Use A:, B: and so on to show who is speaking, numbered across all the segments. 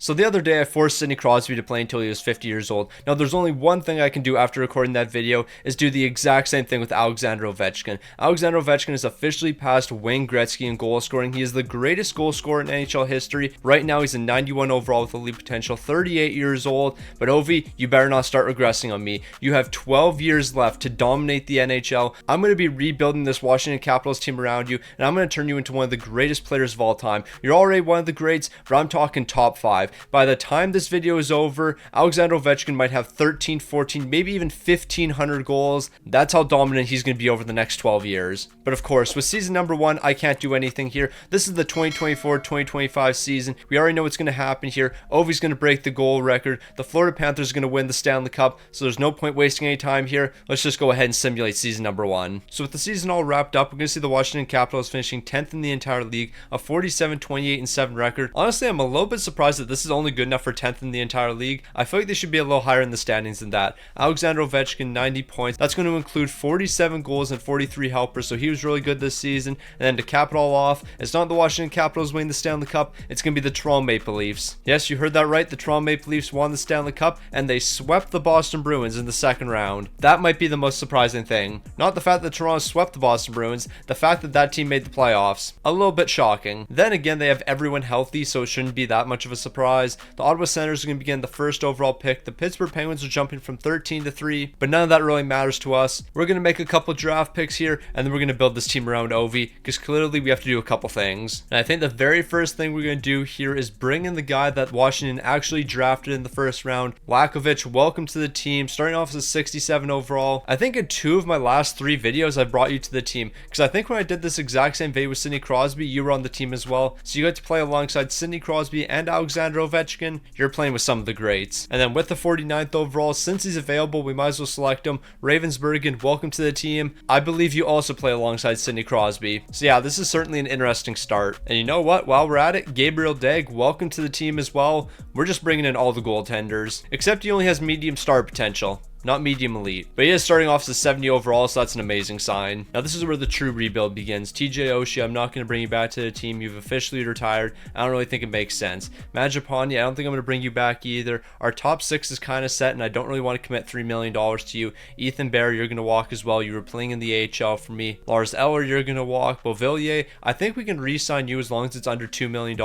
A: So the other day I forced Sidney Crosby to play until he was 50 years old. Now there's only one thing I can do after recording that video, is do the exact same thing with Alexander Ovechkin. Alexander Ovechkin has officially passed Wayne Gretzky in goal scoring. He is the greatest goal scorer in NHL history. Right now he's a 91 overall with elite potential, 38 years old. But Ovi, you better not start regressing on me. You have 12 years left to dominate the NHL. I'm going to be rebuilding this Washington Capitals team around you, and I'm going to turn you into one of the greatest players of all time. You're already one of the greats, but I'm talking top 5. By the time this video is over, Alexander Ovechkin might have 13, 14, maybe even 1,500 goals. That's how dominant he's going to be over the next 12 years. But of course, with season number 1, I can't do anything here. This is the 2024-2025 season. We already know what's going to happen here. Ovi's going to break the goal record. The Florida Panthers are going to win the Stanley Cup, so there's no point wasting any time here. Let's just go ahead and simulate season number 1. So with the season all wrapped up, we're going to see the Washington Capitals finishing 10th in the entire league, a 47-28-7 record. Honestly, I'm a little bit surprised that this is only good enough for 10th in the entire league. I feel like they should be a little higher in the standings than that. Alexander Ovechkin, 90 points. That's going to include 47 goals and 43 helpers, so he was really good this season. And then to cap it all off, it's not the Washington Capitals winning the Stanley Cup, it's going to be the Toronto Maple Leafs. Yes, you heard that right, the Toronto Maple Leafs won the Stanley Cup, and they swept the Boston Bruins in the second round. That might be the most surprising thing. Not the fact that Toronto swept the Boston Bruins, the fact that that team made the playoffs. A little bit shocking. Then again, they have everyone healthy, so it shouldn't be that much of a surprise. The Ottawa Senators are going to begin the first overall pick. The Pittsburgh Penguins are jumping from 13 to 3, but none of that really matters to us. We're going to make a couple draft picks here, and then we're going to build this team around Ovi, because clearly we have to do a couple things. And I think the very first thing we're going to do here is bring in the guy that Washington actually drafted in the first round. Lakovic, welcome to the team, starting off as a 67 overall. I think in 2 of my last 3 videos I brought you to the team, because I think when I did this exact same video with Sidney Crosby, you were on the team as well, so you got to play alongside Sidney Crosby and Alexander Ovechkin. You're playing with some of the greats. And then with the 49th overall, since he's available, we might as well select him. Ravensburgen, welcome to the team. I believe you also play alongside Sidney Crosby. So yeah, this is certainly an interesting start. And you know what? While we're at it, Gabriel Degg, welcome to the team as well. We're just bringing in all the goaltenders, except he only has medium star potential, not medium elite. But he is starting off as a 70 overall, so that's an amazing sign. Now this is where the true rebuild begins. TJ Oshie, I'm not going to bring you back to the team. You've officially retired. I don't really think it makes sense. Mangiapane, I don't think I'm going to bring you back either. Our top 6 is kind of set, and I don't really want to commit $3 million to you. Ethan Bear, you're going to walk as well. You were playing in the AHL for me. Lars Eller, you're going to walk. Beauvillier, I think we can re-sign you as long as it's under $2 million,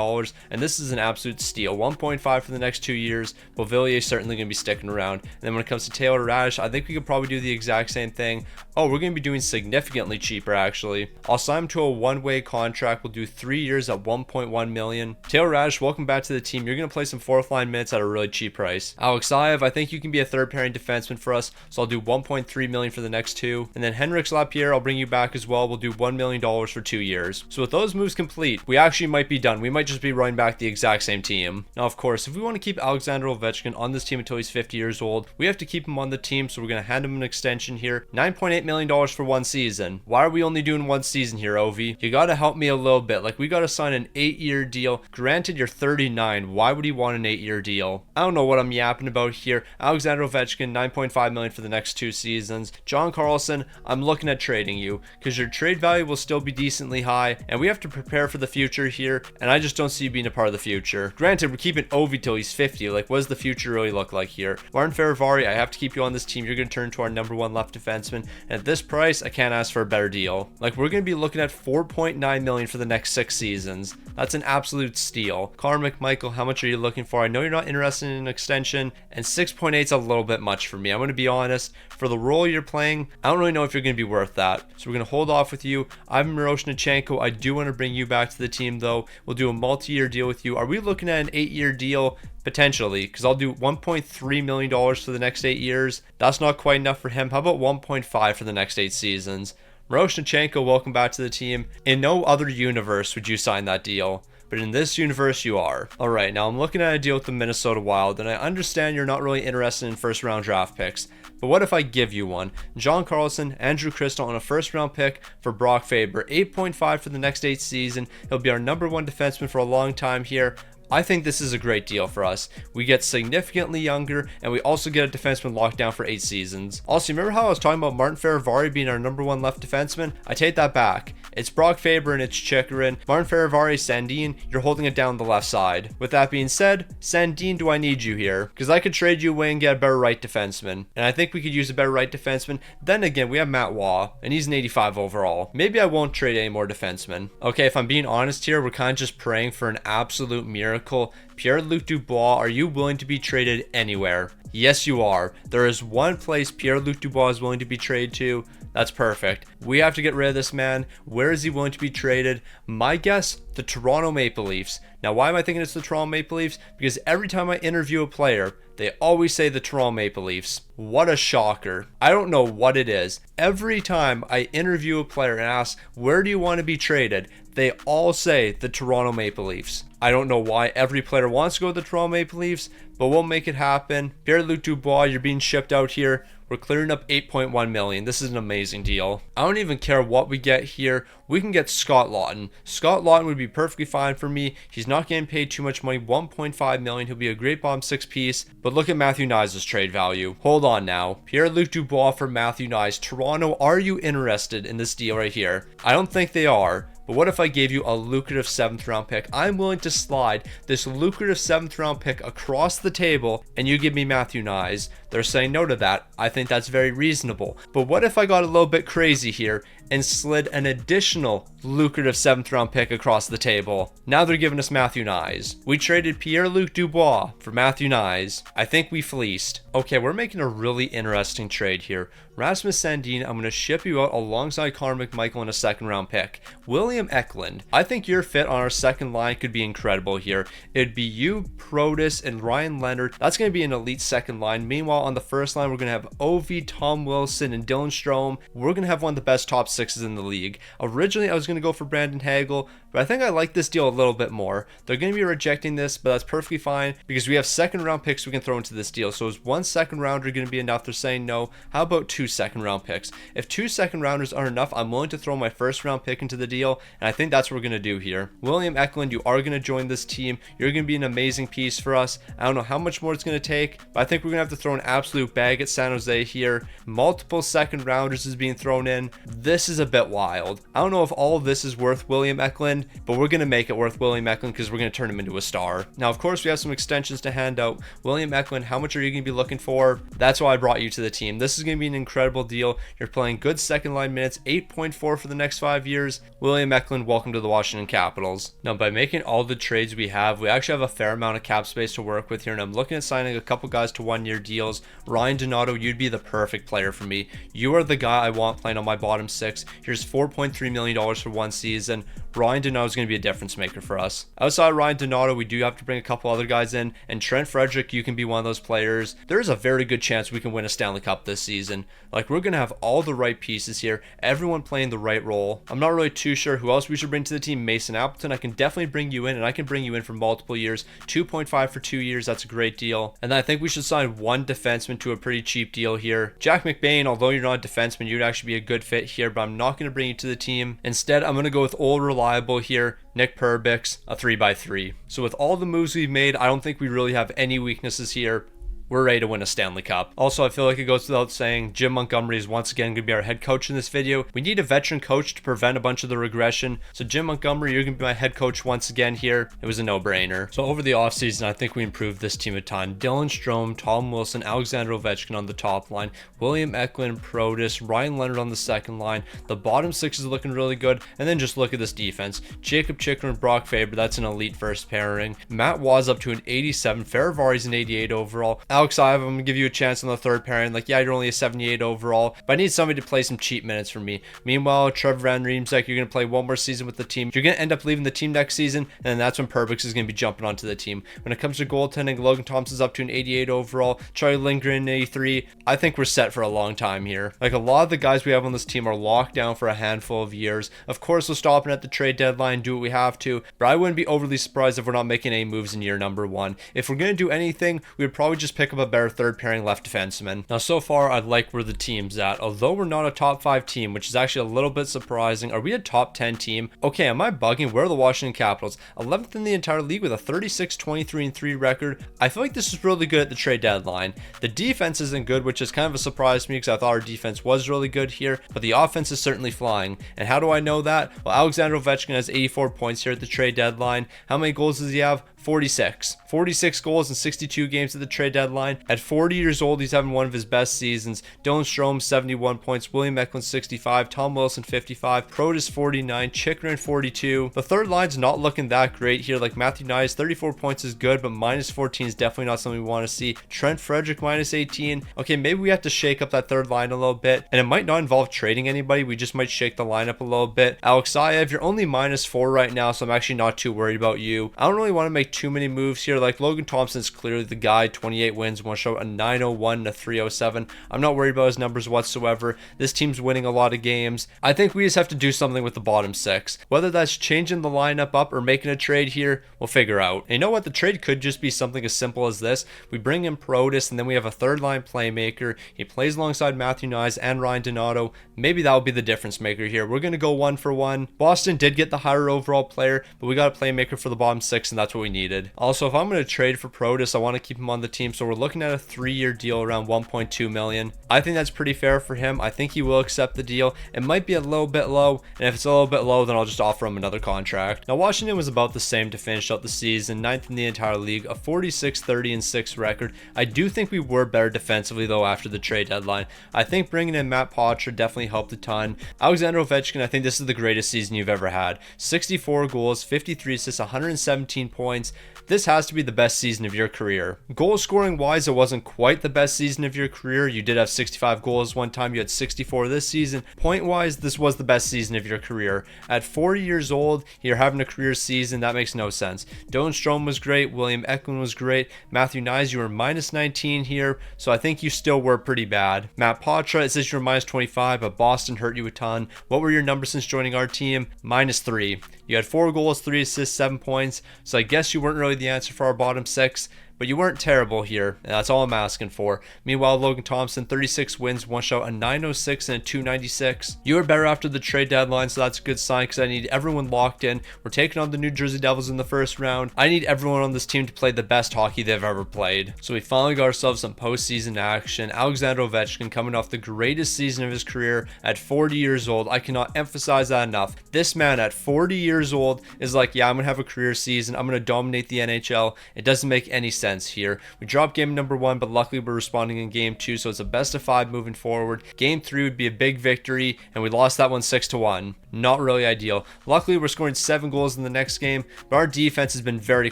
A: and this is an absolute steal. 1.5 for the next 2 years. Beauvillier is certainly going to be sticking around. And then when it comes to Taylor Radish, I think we could probably do the exact same thing. Oh, we're going to be doing significantly cheaper actually. I'll sign him to a one-way contract. We'll do 3 years at $1.1 million. Taylor Radish, welcome back to the team. You're going to play some 4th line minutes at a really cheap price. Alexeyev, I think you can be a 3rd pairing defenseman for us, so I'll do $1.3 million for the next 2. And then Henrik Lapierre, I'll bring you back as well. We'll do $1 million for 2 years. So with those moves complete, we actually might be done. We might just be running back the exact same team. Now of course, if we want to keep Alexander Ovechkin on this team until he's 50 years old, we have to keep him on the team, so we're going to hand him an extension here. $9.8 million for 1 season. Why are we only doing 1 season here, Ovi? You got to help me a little bit. Like, we got to sign an 8-year deal. Granted, you're 39. Why would he want an 8-year deal? I don't know what I'm yapping about here. Alexander Ovechkin, $9.5 million for the next 2 seasons. John Carlson, I'm looking at trading you, because your trade value will still be decently high, and we have to prepare for the future here, and I just don't see you being a part of the future. Granted, we're keeping Ovi till he's 50. Like, what does the future really look like here? Martin Ferravari, I have to keep you on this team. You're going to turn to our number 1 left defenseman, and at this price, I can't ask for a better deal. Like, we're going to be looking at $4.9 million for the next 6 seasons. That's an absolute steal. Connor McMichael, how much are you looking for? I know you're not interested in an extension, and 6.8 is a little bit much for me. I'm going to be honest. For the role you're playing, I don't really know if you're going to be worth that. So we're going to hold off with you. Ivan Miroshnichenko, I do want to bring you back to the team though. We'll do a multi-year deal with you. Are we looking at an 8-year deal? Potentially, because I'll do $1.3 million for the next 8 years. That's not quite enough for him. How about 1.5 for the next 8 seasons? Miroshnichenko, welcome back to the team. In no other universe would you sign that deal, but in this universe you are. Alright, now I'm looking at a deal with the Minnesota Wild, and I understand you're not really interested in 1st round draft picks, but what if I give you one? John Carlson, Andrew Crystal on a 1st round pick for Brock Faber. 8.5 for the next 8 season. He'll be our number 1 defenseman for a long time here. I think this is a great deal for us. We get significantly younger, and we also get a defenseman locked down for 8 seasons. Also, remember how I was talking about Martin Fehervary being our #1 left defenseman? I take that back. It's Brock Faber and it's Chikrin. Martin Fehervary, Sandin, you're holding it down the left side. With that being said, Sandin, do I need you here? Because I could trade you away and get a better right defenseman. And I think we could use a better right defenseman. Then again, we have Matt Waugh, and he's an 85 overall. Maybe I won't trade any more defensemen. Okay, if I'm being honest here, we're kind of just praying for an absolute miracle. Pierre-Luc Dubois, are you willing to be traded anywhere? Yes, you are. There is one place Pierre-Luc Dubois is willing to be traded to. That's perfect. We have to get rid of this man. Where is he willing to be traded? My guess, the Toronto Maple Leafs. Now, why am I thinking it's the Toronto Maple Leafs? Because every time I interview a player, they always say the Toronto Maple Leafs. What a shocker. I don't know what it is. Every time I interview a player and ask, where do you want to be traded? They all say the Toronto Maple Leafs. I don't know why every player wants to go to the Toronto Maple Leafs, but we'll make it happen. Pierre-Luc Dubois, you're being shipped out here. We're clearing up $8.1 million. This is an amazing deal. I don't even care what we get here. We can get Scott Laughton. Scott Laughton would be perfectly fine for me. He's not getting paid too much money, $1.5 million. He'll be a great bottom 6 piece. But look at Matthew Knies' trade value. Hold on now. Pierre-Luc Dubois for Matthew Knies. Toronto, are you interested in this deal right here? I don't think they are. But what if I gave you a lucrative 7th round pick? I'm willing to slide this lucrative 7th round pick across the table and you give me Matthew Knies. They're saying no to that. I think that's very reasonable. But what if I got a little bit crazy here and slid an additional lucrative 7th round pick across the table? Now they're giving us Matthew Knies. We traded Pierre-Luc Dubois for Matthew Knies. I think we fleeced. Okay, we're making a really interesting trade here. Rasmus Sandin, I'm going to ship you out alongside Connor McMichael in a 2nd round pick. William Eklund, I think your fit on our 2nd line could be incredible here. It'd be you, Protas, and Ryan Leonard. That's going to be an elite 2nd line. Meanwhile, on the 1st line, we're going to have Ovi, Tom Wilson, and Dylan Strome. We're going to have one of the best top 6s in the league. Originally, I was going to go for Brandon Hagel, but I think I like this deal a little bit more. They're going to be rejecting this, but that's perfectly fine because we have 2nd round picks we can throw into this deal. So is 1 2nd rounder going to be enough? They're saying no. How about 2 2nd round picks? If 2 2nd rounders aren't enough, I'm willing to throw my 1st round pick into the deal, and I think that's what we're going to do here. William Eklund, you are going to join this team. You're going to be an amazing piece for us. I don't know how much more it's going to take, but I think we're going to have to throw an absolute bag at San Jose here. Multiple 2nd rounders is being thrown in. This is a bit wild. I don't know if all of this is worth William Eklund, but we're going to make it worth William Eklund because we're going to turn him into a star. Now, of course, we have some extensions to hand out. William Eklund, how much are you going to be looking for? That's why I brought you to the team. This is going to be an incredible deal. You're playing good 2nd line minutes, 8.4 for the next 5 years. William Eklund, welcome to the Washington Capitals. Now, by making all the trades we actually have a fair amount of cap space to work with here, and I'm looking at signing a couple guys to 1-year deals. Ryan Donato, you'd be the perfect player for me. You are the guy I want playing on my bottom 6. Here's $4.3 million for 1 season. Ryan Donato is going to be a difference maker for us. Outside of Ryan Donato, we do have to bring a couple other guys in, and Trent Frederick, you can be one of those players. There's a very good chance we can win a Stanley Cup this season. Like, we're going to have all the right pieces here, everyone playing the right role. I'm not really too sure who else we should bring to the team. Mason Appleton, I can definitely bring you in, and I can bring you in for multiple years. 2.5 for 2 years, that's a great deal. And then I think we should sign 1 defenseman to a pretty cheap deal here. Jack McBain, although you're not a defenseman, you'd actually be a good fit here, but I'm not going to bring you to the team. Instead, I'm going to go with old reliable here, Nick Perbix, a 3x3. So with all the moves we've made, I don't think we really have any weaknesses here. We're ready to win a Stanley Cup. Also, I feel like it goes without saying, Jim Montgomery is once again going to be our head coach in this video. We need a veteran coach to prevent a bunch of the regression. So Jim Montgomery, you're going to be my head coach once again here. It was a no-brainer. So over the offseason, I think we improved this team a ton. Dylan Strome, Tom Wilson, Alexander Ovechkin on the top line, William Eklund, Protas, Ryan Leonard on the 2nd line. The bottom 6 is looking really good. And then just look at this defense. Jacob Chikrin, Brock Faber, that's an elite 1st pairing. Matt Waugh's up to an 87. Fehervary's an 88 overall. Alex Ive, I'm going to give you a chance on the 3rd pairing. Like, yeah, you're only a 78 overall, but I need somebody to play some cheap minutes for me. Meanwhile, Trevor Van Riemsdyk, you're going to play 1 more season with the team. You're going to end up leaving the team next season, and then that's when Perbix is going to be jumping onto the team. When it comes to goaltending, Logan Thompson's up to an 88 overall. Charlie Lindgren, 83. I think we're set for a long time here. Like, a lot of the guys we have on this team are locked down for a handful of years. Of course, we'll stop in at the trade deadline, do what we have to, but I wouldn't be overly surprised if we're not making any moves in year number 1. If we're going to do anything, we would probably just pick pick up a better third pairing left defenseman. Now, so far, I like where the team's at. Although we're not a top 5 team, which is actually a little bit surprising. Are we a top 10 team? Okay, am I bugging? Where are the Washington Capitals? 11th in the entire league with a 36-23-3 record. I feel like this is really good at the trade deadline. The defense isn't good, which is kind of a surprise to me because I thought our defense was really good here, but the offense is certainly flying. And how do I know that? Well, Alexander Ovechkin has 84 points here at the trade deadline. How many goals does he have? 46 goals in 62 games at the trade deadline. At 40 years old, he's having one of his best seasons. Dylan Strome, 71 points. William Eklund, 65. Tom Wilson, 55. Protas, 49. Chychrun, 42. The third line's not looking that great here. Like Matthew Knies, 34 points is good, but minus 14 is definitely not something we want to see. Trent Frederick, minus 18. Okay, maybe we have to shake up that third line a little bit, and it might not involve trading anybody. We just might shake the lineup a little bit. Alexayev, you're only minus 4 right now, so I'm actually not too worried about you. I don't really want to make too many moves here. Like Logan Thompson's clearly the guy. 28 wins, one shot, a 901 and a 307. I'm not worried about his numbers whatsoever. This team's winning a lot of games. I think we just have to do something with the bottom 6. Whether that's changing the lineup up or making a trade here, we'll figure out. And you know what? The trade could just be something as simple as this. We bring in Protas, and then we have a third line playmaker. He plays alongside Matthew Knies and Ryan Donato. Maybe that will be the difference maker here. We're going to go 1-for-1. Boston did get the higher overall player, but we got a playmaker for the bottom 6, and that's what we needed. Also, if I'm going to trade for Protas, I want to keep him on the team, so we're looking at a 3-year deal around $1.2 million. I think that's pretty fair for him. I think he will accept the deal. It might be a little bit low, and if it's a little bit low, then I'll just offer him another contract. Now, Washington was about the same to finish out the season, 9th in the entire league, a 46-30-6 record. I do think we were better defensively, though, after the trade deadline. I think bringing in Matt Poitras definitely helped a ton. Alexander Ovechkin, I think this is the greatest season you've ever had. 64 goals, 53 assists, 117 points. This has to be the best season of your career. Goal scoring wise, it wasn't quite the best season of your career. You did have 65 goals one time. You had 64 this season. Point wise, this was the best season of your career. At 40 years old, you're having a career season. That makes no sense. Dylan Strome was great. William Eklund was great. Matthew Knies, you were minus 19 here. So I think you still were pretty bad. Matt Poitras, it says you were minus 25, but Boston hurt you a ton. What were your numbers since joining our team? Minus 3. You had 4 goals, 3 assists, 7 points. So I guess you weren't really the answer for our bottom 6. But you weren't terrible here, and that's all I'm asking for. Meanwhile, Logan Thompson, 36 wins, one shot, a 906 and a 296. You were better after the trade deadline, so that's a good sign because I need everyone locked in. We're taking on the New Jersey Devils in the first round. I need everyone on this team to play the best hockey they've ever played. So we finally got ourselves some postseason action. Alexander Ovechkin coming off the greatest season of his career at 40 years old. I cannot emphasize that enough. This man at 40 years old is like, yeah, I'm going to have a career season. I'm going to dominate the NHL. It doesn't make any sense here. We dropped game number 1, but luckily we're responding in game 2, so it's a best of 5 moving forward. Game 3 would be a big victory, and we lost that one 6-1. Not really ideal. Luckily, we're scoring 7 goals in the next game, but our defense has been very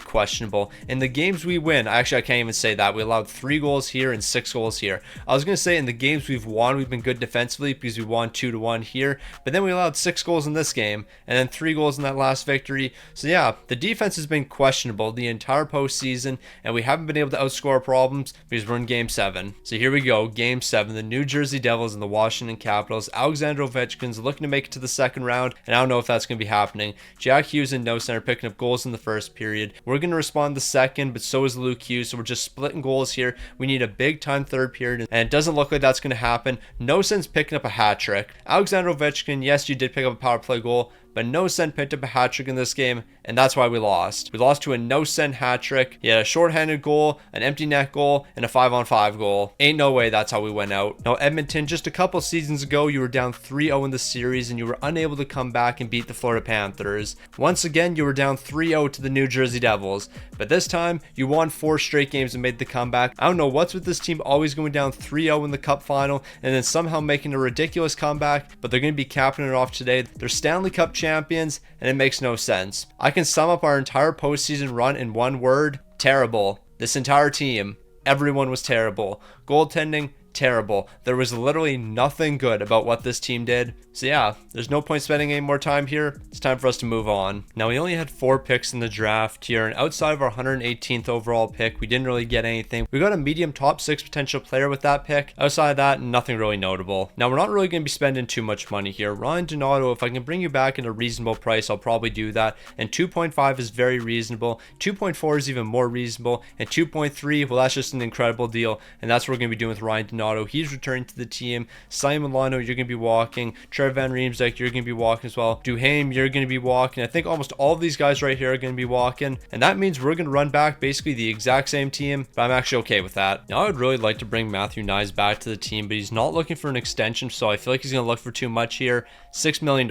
A: questionable. In the games we win, actually I can't even say that. We allowed 3 goals here and 6 goals here. I was going to say in the games we've won, we've been good defensively because we won 2-1 here, but then we allowed 6 goals in this game, and then 3 goals in that last victory. So yeah, the defense has been questionable the entire postseason, and we haven't been able to outscore problems because we're in game 7. So here we go, game 7, the New Jersey Devils and the Washington Capitals. Alexander Ovechkin's looking to make it to the second round, and I don't know if that's going to be happening. Jack Hughes and No Center picking up goals in the first period. We're going to respond the second, but so is Luke Hughes, so we're just splitting goals here. We need a big time third period, and it doesn't look like that's going to happen. No Sense picking up a hat trick. Alexander Ovechkin, yes, you did pick up a power play goal, but No Sen picked up a hat trick in this game, and that's why we lost. We lost to a No Sen hat trick. He had a shorthanded goal, an empty net goal, and a 5-on-5 goal. Ain't no way that's how we went out. Now, Edmonton, just a couple seasons ago, you were down 3-0 in the series, and you were unable to come back and beat the Florida Panthers. Once again, you were down 3-0 to the New Jersey Devils, but this time, you won 4 straight games and made the comeback. I don't know what's with this team always going down 3-0 in the Cup final, and then somehow making a ridiculous comeback, but they're going to be capping it off today. They're Stanley Cup champions, and it makes no sense. I can sum up our entire postseason run in one word: terrible. This entire team, everyone was terrible. Goaltending, terrible. There was literally nothing good about what this team did. So yeah, there's no point spending any more time here. It's time for us to move on. Now, we only had 4 picks in the draft here, and outside of our 118th overall pick, we didn't really get anything. We got a medium top 6 potential player with that pick. Outside of that, nothing really notable. Now, we're not really going to be spending too much money here. Ryan Donato, if I can bring you back at a reasonable price, I'll probably do that. And 2.5 is very reasonable. 2.4 is even more reasonable. And 2.3, well, that's just an incredible deal. And that's what we're going to be doing with Ryan Donato. He's returning to the team. Simon Milano, you're going to be walking. Trevor Van Riemsdyk, you're going to be walking as well. Duhaime, you're going to be walking. I think almost all of these guys right here are going to be walking. And that means we're going to run back basically the exact same team, but I'm actually okay with that. Now, I would really like to bring Matthew Knies back to the team, but he's not looking for an extension, so I feel like he's going to look for too much here. $6 million.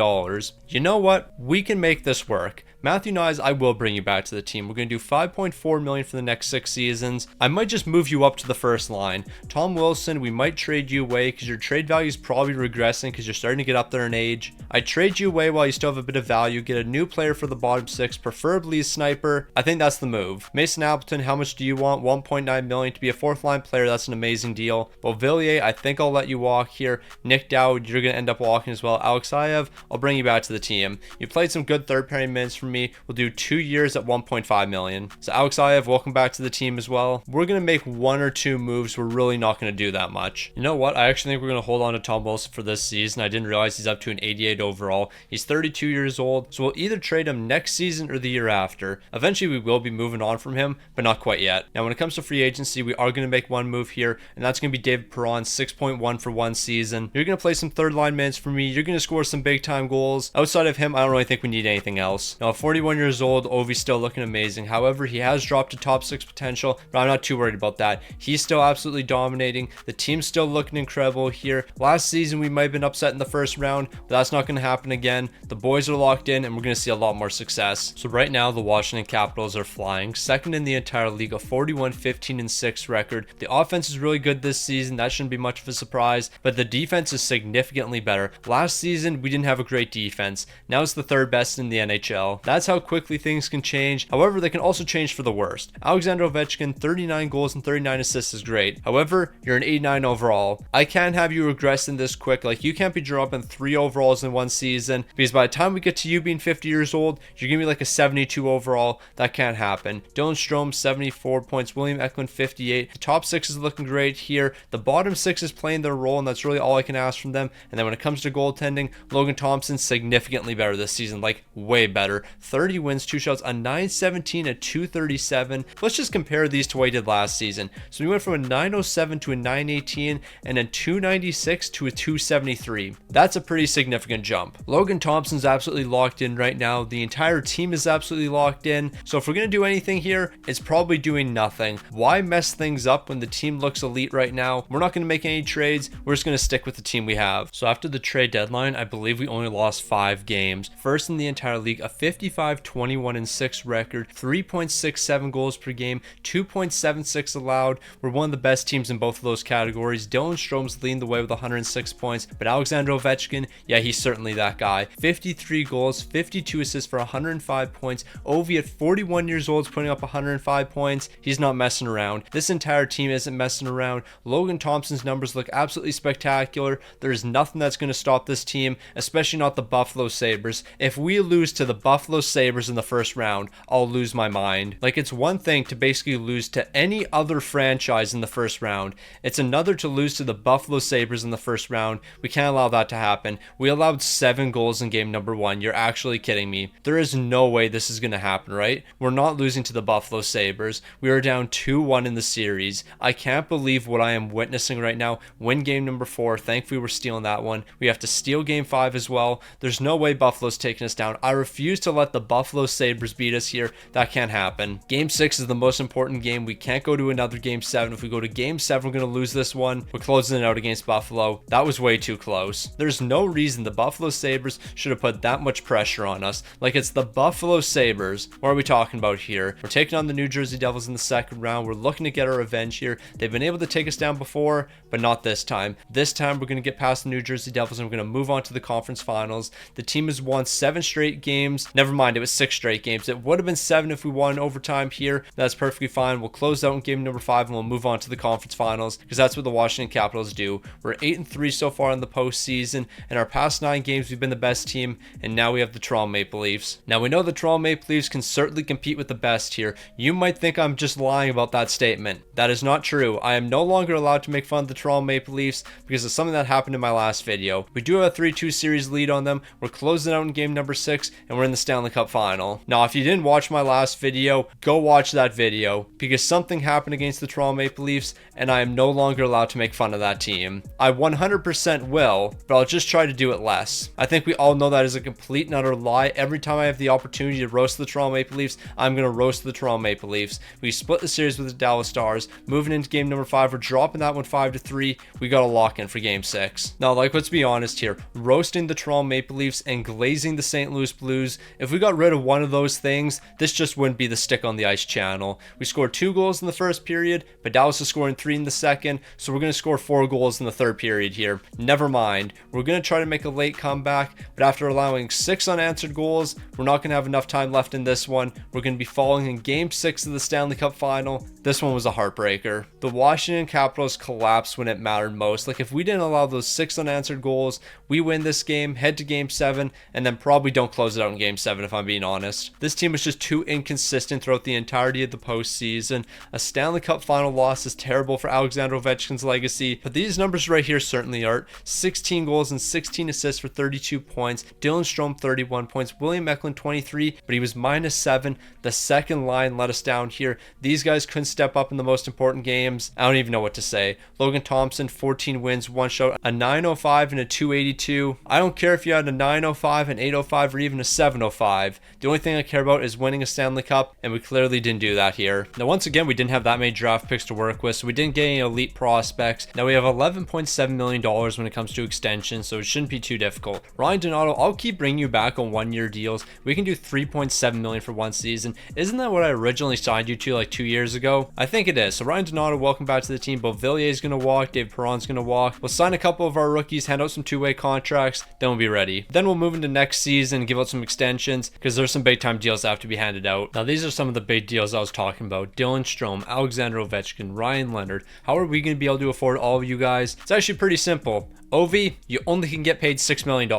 A: You know what? We can make this work. Matthew Knies, I will bring you back to the team. We're going to do $5.4 million for the next 6 seasons. I might just move you up to the first line. Tom Wilson, we might trade you away because your trade value is probably regressing because you're starting to get up there in age. I trade you away while you still have a bit of value. Get a new player for the bottom 6, preferably a sniper. I think that's the move. Mason Appleton, how much do you want? $1.9 million to be a 4th line player. That's an amazing deal. Beauvillier, I think I'll let you walk here. Nick Dowd, you're going to end up walking as well. Alexander, I'll bring you back to the team. You played some good third pairing minutes for me. We'll do 2 years at $1.5 million. So Alexander, welcome back to the team as well. We're going to make 1 or 2 moves. We're really not going to do that much. You know what? I actually think we're going to hold on to Tom Wilson for this season. I didn't realize he's up to an 88 overall. He's 32 years old. So we'll either trade him next season or the year after. Eventually we will be moving on from him, but not quite yet. Now, when it comes to free agency, we are going to make 1 move here, and that's going to be David Perron, 6.1 for 1 season. You're going to play some third line minutes for me. You're going to score some big time goals. Outside of him, I don't really think we need anything else. Now, 41 years old, Ovi's still looking amazing. However, he has dropped to top 6 potential, but I'm not too worried about that. He's still absolutely dominating. The team's still looking incredible here. Last season, we might have been upset in the first round, but that's not going to happen again. The boys are locked in, and we're going to see a lot more success. So right now, the Washington Capitals are flying, second in the entire league, a 41-15-6 record. The offense is really good this season. That shouldn't be much of a surprise, but the defense is significantly better. Last season, we didn't have a great defense. Now it's the 3rd best in the NHL. That's how quickly things can change. However, they can also change for the worst. Alexander Ovechkin, 39 goals and 39 assists is great. However, you're an 89 overall. I can't have you regress in this quick. Like, you can't be dropping 3 overalls in 1 season, because by the time we get to you being 50 years old, you're gonna be like a 72 overall. That can't happen. Dylan Strome, 74 points. William Eklund, 58. The top 6 is looking great here. The bottom 6 is playing their role, and that's really all I can ask from them. And then when it comes to goaltending, Logan Thompson, significantly better this season, like way better. 30 wins, 2 shouts, a 917, a 237. Let's just compare these to what he did last season. So we went from a 907 to a 918 and a 296 to a 273. That's a pretty significant jump. Logan Thompson's absolutely locked in right now. The entire team is absolutely locked in. So if we're going to do anything here, it's probably doing nothing. Why mess things up when the team looks elite right now? We're not going to make any trades. We're just going to stick with the team we have. So after the trade deadline, I believe we only lost 5 games. First in the entire league, a 55-21-6 record, 3.67 goals per game, 2.76 allowed. We're one of the best teams in both of those categories. Dylan Strome's leading the way with 106 points, but Alexander Ovechkin, yeah, he's certainly that guy. 53 goals, 52 assists for 105 points. Ovi at 41 years old is putting up 105 points. He's not messing around. This entire team isn't messing around. Logan Thompson's numbers look absolutely spectacular. There's nothing that's going to stop this team, especially not the Buffalo Sabres. If we lose to the Buffalo Sabres in the first round, I'll lose my mind. Like, it's one thing to basically lose to any other franchise in the first round. It's another to lose to the Buffalo Sabres in the first round. We can't allow that to happen. We allowed 7 goals in game number 1. You're actually kidding me. There is no way this is going to happen, right? We're not losing to the Buffalo Sabres. We are down 2-1 in the series. I can't believe what I am witnessing right now. Win game number 4. Thankfully, we're stealing that one. We have to steal game 5 as well. There's no way Buffalo's taking us down. I refuse to let the Buffalo Sabres beat us here. That can't happen. Game 6 is the most important game. We can't go to another game 7. If we go to game 7, we're going to lose this one. We're closing it out against Buffalo. That was way too close. There's no reason the Buffalo Sabres should have put that much pressure on us. Like, it's the Buffalo Sabres. What are we talking about here? We're taking on the New Jersey Devils in the second round. We're looking to get our revenge here. They've been able to take us down before, but not this time. This time, we're going to get past the New Jersey Devils and we're going to move on to the conference finals. The team has won 7 straight games. Never Never mind, it was 6 straight games. It would have been 7 if we won overtime here. That's perfectly fine. We'll close out in game number 5 and we'll move on to the conference finals, because that's what the Washington Capitals do. We're 8-3 so far in the postseason. In our past 9 games, we've been the best team, and now we have the Toronto Maple Leafs. Now, we know the Toronto Maple Leafs can certainly compete with the best here. You might think I'm just lying about that statement. That is not true. I am no longer allowed to make fun of the Toronto Maple Leafs because of something that happened in my last video. We do have a 3-2 series lead on them. We're closing out in game number 6, and we're in the Stanley Cup final. Now, if you didn't watch my last video, go watch that video, because something happened against the Toronto Maple Leafs, and I am no longer allowed to make fun of that team. I 100% will, but I'll just try to do it less. I think we all know that is a complete and utter lie. Every time I have the opportunity to roast the Toronto Maple Leafs, I'm going to roast the Toronto Maple Leafs. We split the series with the Dallas Stars. Moving into game number 5, we're dropping that one 5-3. We got a lock in for game 6. Now, like, let's be honest here. Roasting the Toronto Maple Leafs and glazing the St. Louis Blues, if we got rid of one of those things, this just wouldn't be the stick on the ice channel. We scored 2 goals in the first period, but Dallas is scoring 3 in the second, so we're going to score 4 goals in the third period here. Never mind. We're going to try to make a late comeback, but after allowing 6 unanswered goals, we're not going to have enough time left in this one. We're going to be falling in game 6 of the Stanley Cup final. This one was a heartbreaker. The Washington Capitals collapsed when it mattered most. Like, if we didn't allow those 6 unanswered goals, we win this game, head to game 7, and then probably don't close it out in game 7 if I'm being honest. This team was just too inconsistent throughout the entirety of the postseason. A Stanley Cup final loss is terrible for Alexander Ovechkin's legacy, but these numbers right here certainly aren't. 16 goals and 16 assists for 32 points. Dylan Strome 31 points. William Eklund 23, but he was -7. The second line let us down here. These guys couldn't step up in the most important games. I don't even know what to say. Logan Thompson, 14 wins, 1 shutout, a 905 and a 282. I don't care if you had a 905, an 805, or even a 705. The only thing I care about is winning a Stanley Cup, and we clearly didn't do that here. Now, once again, we didn't have that many draft picks to work with, so we didn't get any elite prospects. Now, we have $11.7 million when it comes to extensions, so it shouldn't be too difficult. Ryan Donato, I'll keep bringing you back on 1-year deals. We can do $3.7 million for 1 season. Isn't that what I originally signed you to like 2 years ago? I think it is. So Ryan Donato, welcome back to the team. Beauvillier is going to walk. Dave Perron's going to walk. We'll sign a couple of our rookies, hand out some 2-way contracts, then we'll be ready. Then we'll move into next season, give out some extensions, because there's some big time deals that have to be handed out. Now, these are some of the big deals I was talking about. Dylan Strome, Alexander Ovechkin, Ryan Leonard. How are we going to be able to afford all of you guys? It's actually pretty simple. Ovi, you only can get paid $6 million.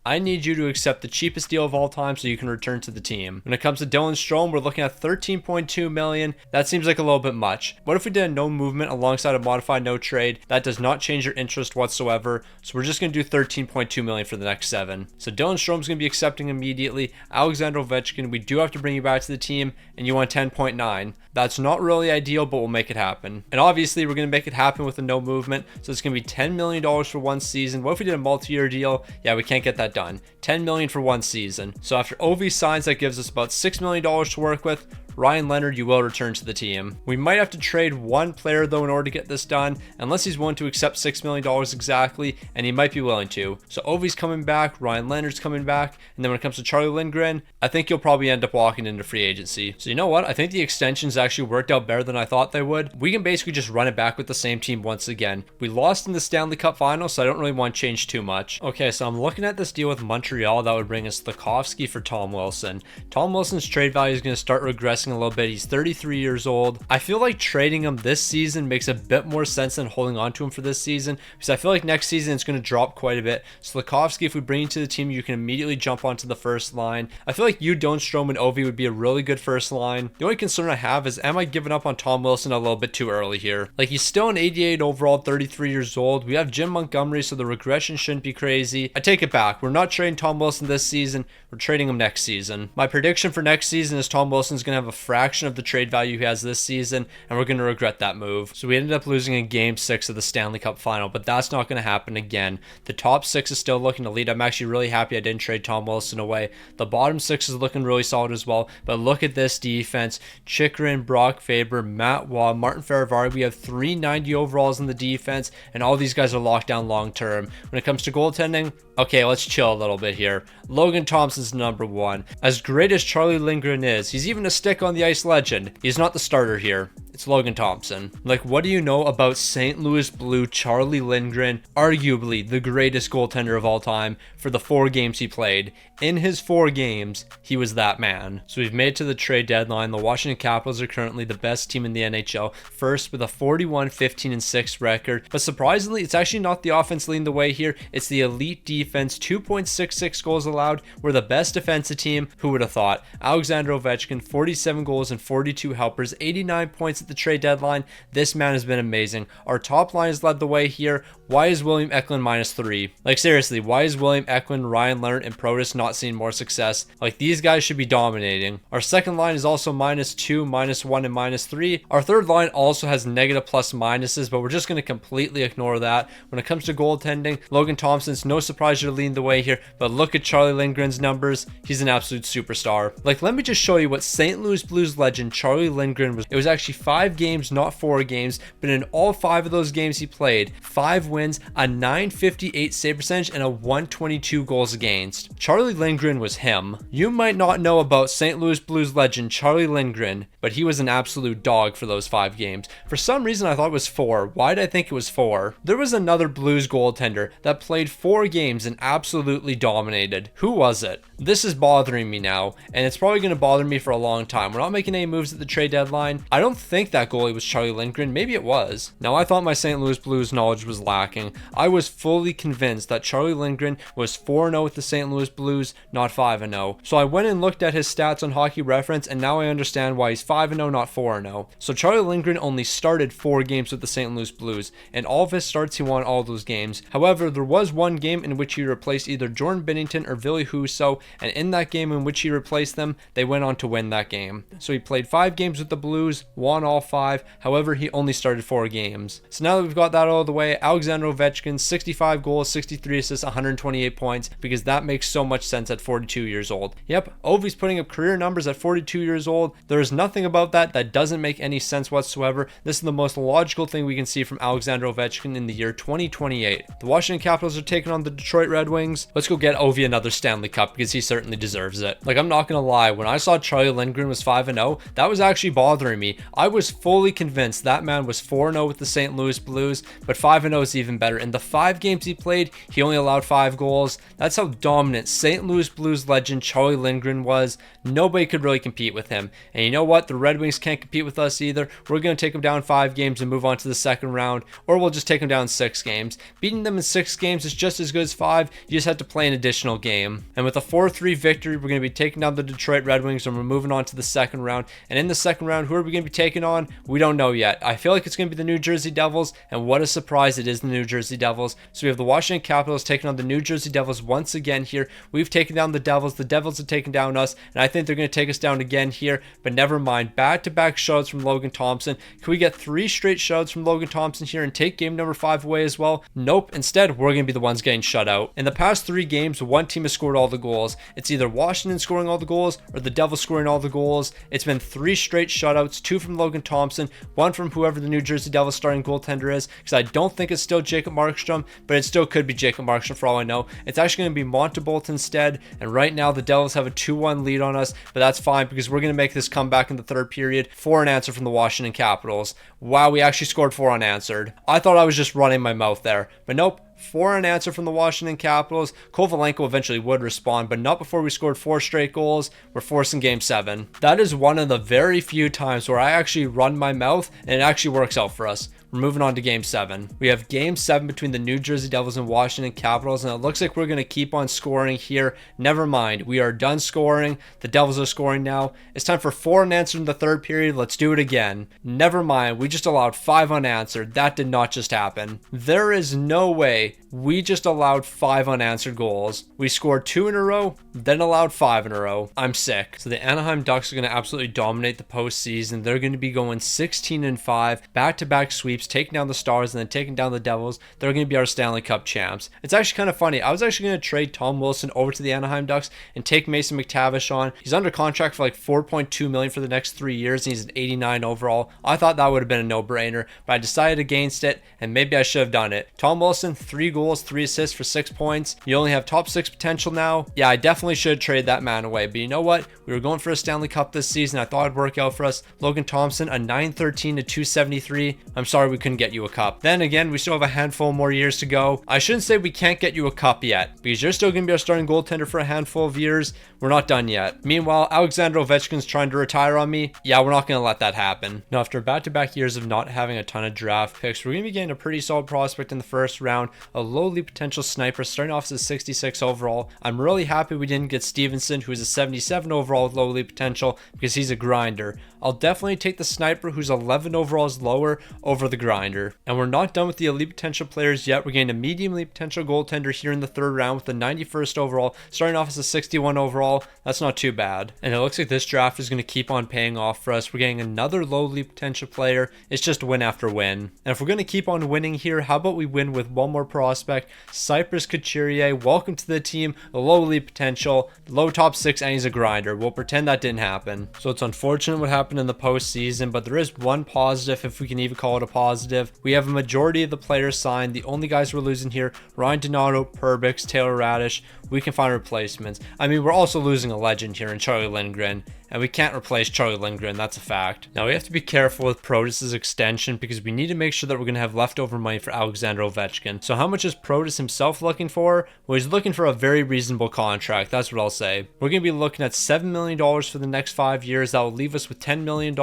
A: I need you to accept the cheapest deal of all time so you can return to the team. When it comes to Dylan Strome, we're looking at $13.2 million. That seems like a little bit much. What if we did a no movement alongside a modified no trade? That does not change your interest whatsoever. So we're just going to do $13.2 million for the next 7. So Dylan Strome's going to be accepting immediately. Alexander Ovechkin, we do have to bring you back to the team, and you want 10.9. That's not really ideal, but we'll make it happen. And obviously, we're going to make it happen with a no movement. So it's going to be $10 million for 1 season. What if we did a multi-year deal? Yeah, we can't get that done. $10 million for 1 season. So after Ovi signs, that gives us about $6 million to work with. Ryan Leonard, you will return to the team. We might have to trade one player though in order to get this done, unless he's willing to accept $6 million exactly, and he might be willing to. So Ovi's coming back, Ryan Leonard's coming back, and then when it comes to Charlie Lindgren, I think you'll probably end up walking into free agency. So you know what? I think the extensions actually worked out better than I thought they would. We can basically just run it back with the same team once again. We lost in the Stanley Cup final, so I don't really want to change too much. Okay, so I'm looking at this deal with Montreal that would bring us Slafkovsky for Tom Wilson. Tom Wilson's trade value is going to start regressing a little bit. He's 33 years old. I feel like trading him this season makes a bit more sense than holding on to him for this season, because I feel like next season it's going to drop quite a bit. Slafkovsky, if we bring you to the team, you can immediately jump onto the first line. I feel like you, Dylan Strome, and Ovi would be a really good first line. The only concern I have is, am I giving up on Tom Wilson a little bit too early here? Like, he's still an 88 overall, 33 years old. We have Jim Montgomery, so the regression shouldn't be crazy. I take it back. We're not trading Tom Wilson this season. We're trading him next season. My prediction for next season is Tom Wilson's going to have a fraction of the trade value he has this season, and we're going to regret that move. So we ended up losing in game 6 of the Stanley Cup final, but that's not going to happen again. The top 6 is still looking elite. I'm actually really happy I didn't trade Tom Wilson away. The bottom 6 is looking really solid as well, but look at this defense. Chychrun, Brock Faber, Matt Waugh, Martin Ferravari. We have 390 overalls in the defense, and all these guys are locked down long term. When it comes to goaltending, okay, let's chill a little bit here. Logan Thompson's number 1. As great as Charlie Lindgren is, he's even a stick on the ice legend. He's not the starter here. It's Logan Thompson. Like, what do you know about St. Louis Blue Charlie Lindgren, arguably the greatest goaltender of all time for the 4 games he played? In his 4 games, he was that man. So we've made it to the trade deadline. The Washington Capitals are currently the best team in the NHL, first with a 41-15-6 record. But surprisingly, it's actually not the offense leading the way here. It's the elite defense, 2.66 goals allowed. We're the best defensive team. Who would have thought? Alexander Ovechkin, 47 goals and 42 helpers, 89 points at the trade deadline. This man has been amazing. Our top line has led the way here. Why is William Eklund -3? Like, seriously, why is William Eklund, Ryan Leonard, and Protas not seeing more success? Like, these guys should be dominating. Our second line is also -2, -1, and -3. Our third line also has negative plus minuses, but we're just going to completely ignore that. When it comes to goaltending, Logan Thompson's no surprise you're leading the way here, but look at Charlie Lindgren's numbers. He's an absolute superstar. Like, let me just show you what St. Louis Blues legend Charlie Lindgren was. It was actually 5 games, not 4 games, but in all 5 of those games he played, 5 wins, a .958 save percentage, and a .122 goals against. Charlie Lindgren was him. You might not know about St. Louis Blues legend Charlie Lindgren, but he was an absolute dog for those 5 games. For some reason, I thought it was 4. Why did I think it was 4? There was another Blues goaltender that played 4 games and absolutely dominated. Who was it? This is bothering me now, and it's probably going to bother me for a long time. We're not making any moves at the trade deadline. I don't think that goalie was Charlie Lindgren. Maybe it was. Now, I thought my St. Louis Blues knowledge was lacking. I was fully convinced that Charlie Lindgren was 4-0 with the St. Louis Blues, not 5-0. So I went and looked at his stats on Hockey Reference, and now I understand why he's 5-0, not 4-0. So Charlie Lindgren only started 4 games with the St. Louis Blues, and all of his starts he won all those games. However, there was one game in which he replaced either Jordan Binnington or Ville Husso, and in that game in which he replaced them, they went on to win that game. So he played 5 games with the Blues, won all 5. However, he only started 4 games. So now that we've got that out of the way, Alexander Ovechkin, 65 goals, 63 assists, 128 points, because that makes so much sense at 42 years old. Yep, Ovi's putting up career numbers at 42 years old. There is nothing about that doesn't make any sense whatsoever. This is the most logical thing we can see from Alexander Ovechkin in the year 2028. The Washington Capitals are taking on the Detroit Red Wings. Let's go get Ovi another Stanley Cup, because he certainly deserves it. Like, I'm not gonna lie, when I saw Charlie Lindgren was 5-0, that was actually bothering me. I was fully convinced that man was 4-0 with the St. Louis Blues, but 5-0 is even better. In the 5 games he played, he only allowed 5 goals. That's how dominant St. Louis Blues legend Charlie Lindgren was. Nobody could really compete with him. And you know what? The Red Wings can't compete with us either. We're going to take them down 5 games and move on to the second round, or we'll just take them down 6 games. Beating them in 6 games is just as good as 5. You just have to play an additional game. And with a 4-3 victory, we're going to be taking down the Detroit Red Wings, and we're moving on to the second round. And in the second round, who are we going to be taking on? We don't know yet. I feel like it's going to be the New Jersey Devils, and what a surprise it is, the New Jersey Devils. So we have the Washington Capitals taking on the New Jersey Devils once again here. We've taken down the Devils have taken down us, and I think they're going to take us down again here, but never mind. Back-to-back shutouts from Logan Thompson. Can we get 3 straight shutouts from Logan Thompson here and take game number 5 away as well? Nope. Instead, we're going to be the ones getting shut out. In the past 3 games, one team has scored all the goals. It's either Washington scoring all the goals or the Devils scoring all the goals. It's been 3 straight shutouts, 2 from Logan Thompson, 1 from whoever the New Jersey Devils starting goaltender is, because I don't think it's still Jacob Markstrom, but it still could be Jacob Markstrom for all I know. It's actually going to be Montebolт instead, and right now the Devils have a 2-1 lead on us, but that's fine because we're going to make this comeback in the third period for an answer from the Washington Capitals. Wow, we actually scored 4 unanswered. I thought I was just running my mouth there, but nope. 4 unanswered from the Washington Capitals. Kovalenko eventually would respond, but not before we scored 4 straight goals. We're forcing game 7. That is one of the very few times where I actually run my mouth and it actually works out for us. We're moving on to game 7. We have game 7 between the New Jersey Devils and Washington Capitals, and it looks like we're going to keep on scoring here. Never mind. We are done scoring. The Devils are scoring now. It's time for 4 unanswered in the third period. Let's do it again. Never mind. We just allowed 5 unanswered. That did not just happen. There is no way we just allowed 5 unanswered goals. We scored 2 in a row, then allowed 5 in a row. I'm sick. So the Anaheim Ducks are going to absolutely dominate the postseason. They're going to be going 16-5, back-to-back sweep sweeps, taking down the Stars, and then taking down the Devils, they're going to be our Stanley Cup champs. It's actually kind of funny. I was actually going to trade Tom Wilson over to the Anaheim Ducks and take Mason McTavish on. He's under contract for like $4.2 million for the next 3 years, and he's an 89 overall. I thought that would have been a no-brainer, but I decided against it, and maybe I should have done it. Tom Wilson, 3 goals, 3 assists for 6 points. You only have top 6 potential now. Yeah, I definitely should have traded that man away, but you know what? We were going for a Stanley Cup this season. I thought it'd work out for us. Logan Thompson, a 913 to 273. I'm sorry we couldn't get you a cup. Then again, we still have a handful more years to go. I shouldn't say we can't get you a cup yet, because you're still going to be our starting goaltender for a handful of years. We're not done yet. Meanwhile, Alexander Ovechkin's trying to retire on me. Yeah, we're not going to let that happen. Now, after back-to-back years of not having a ton of draft picks, we're going to be getting a pretty solid prospect in the first round, a lowly potential sniper starting off as a 66 overall. I'm really happy we didn't get Stevenson, who is a 77 overall with lowly potential, because he's a grinder. I'll definitely take the sniper, who's 11 overalls lower, over the grinder. And we're not done with the elite potential players yet. We're getting a medium elite potential goaltender here in the third round with the 91st overall, starting off as a 61 overall. That's not too bad. And it looks like this draft is going to keep on paying off for us. We're getting another low elite potential player. It's just win after win. And if we're going to keep on winning here, how about we win with one more prospect? Cypress Couturier, welcome to the team. A low elite potential, low top 6, and he's a grinder. We'll pretend that didn't happen. So it's unfortunate what happened in the postseason, but there is one positive, if we can even call it a positive. We have a majority of the players signed. The only guys we're losing here, Ryan Donato, Perbix, Taylor Radish. We can find replacements. I mean, we're also losing a legend here in Charlie Lindgren, and we can't replace Charlie Lindgren. That's a fact. Now, we have to be careful with Protus's extension because we need to make sure that we're going to have leftover money for Alexander Ovechkin. So how much is Protus himself looking for? Well, he's looking for a very reasonable contract. That's what I'll say. We're going to be looking at $7 million for the next 5 years. That will leave us with $10 million.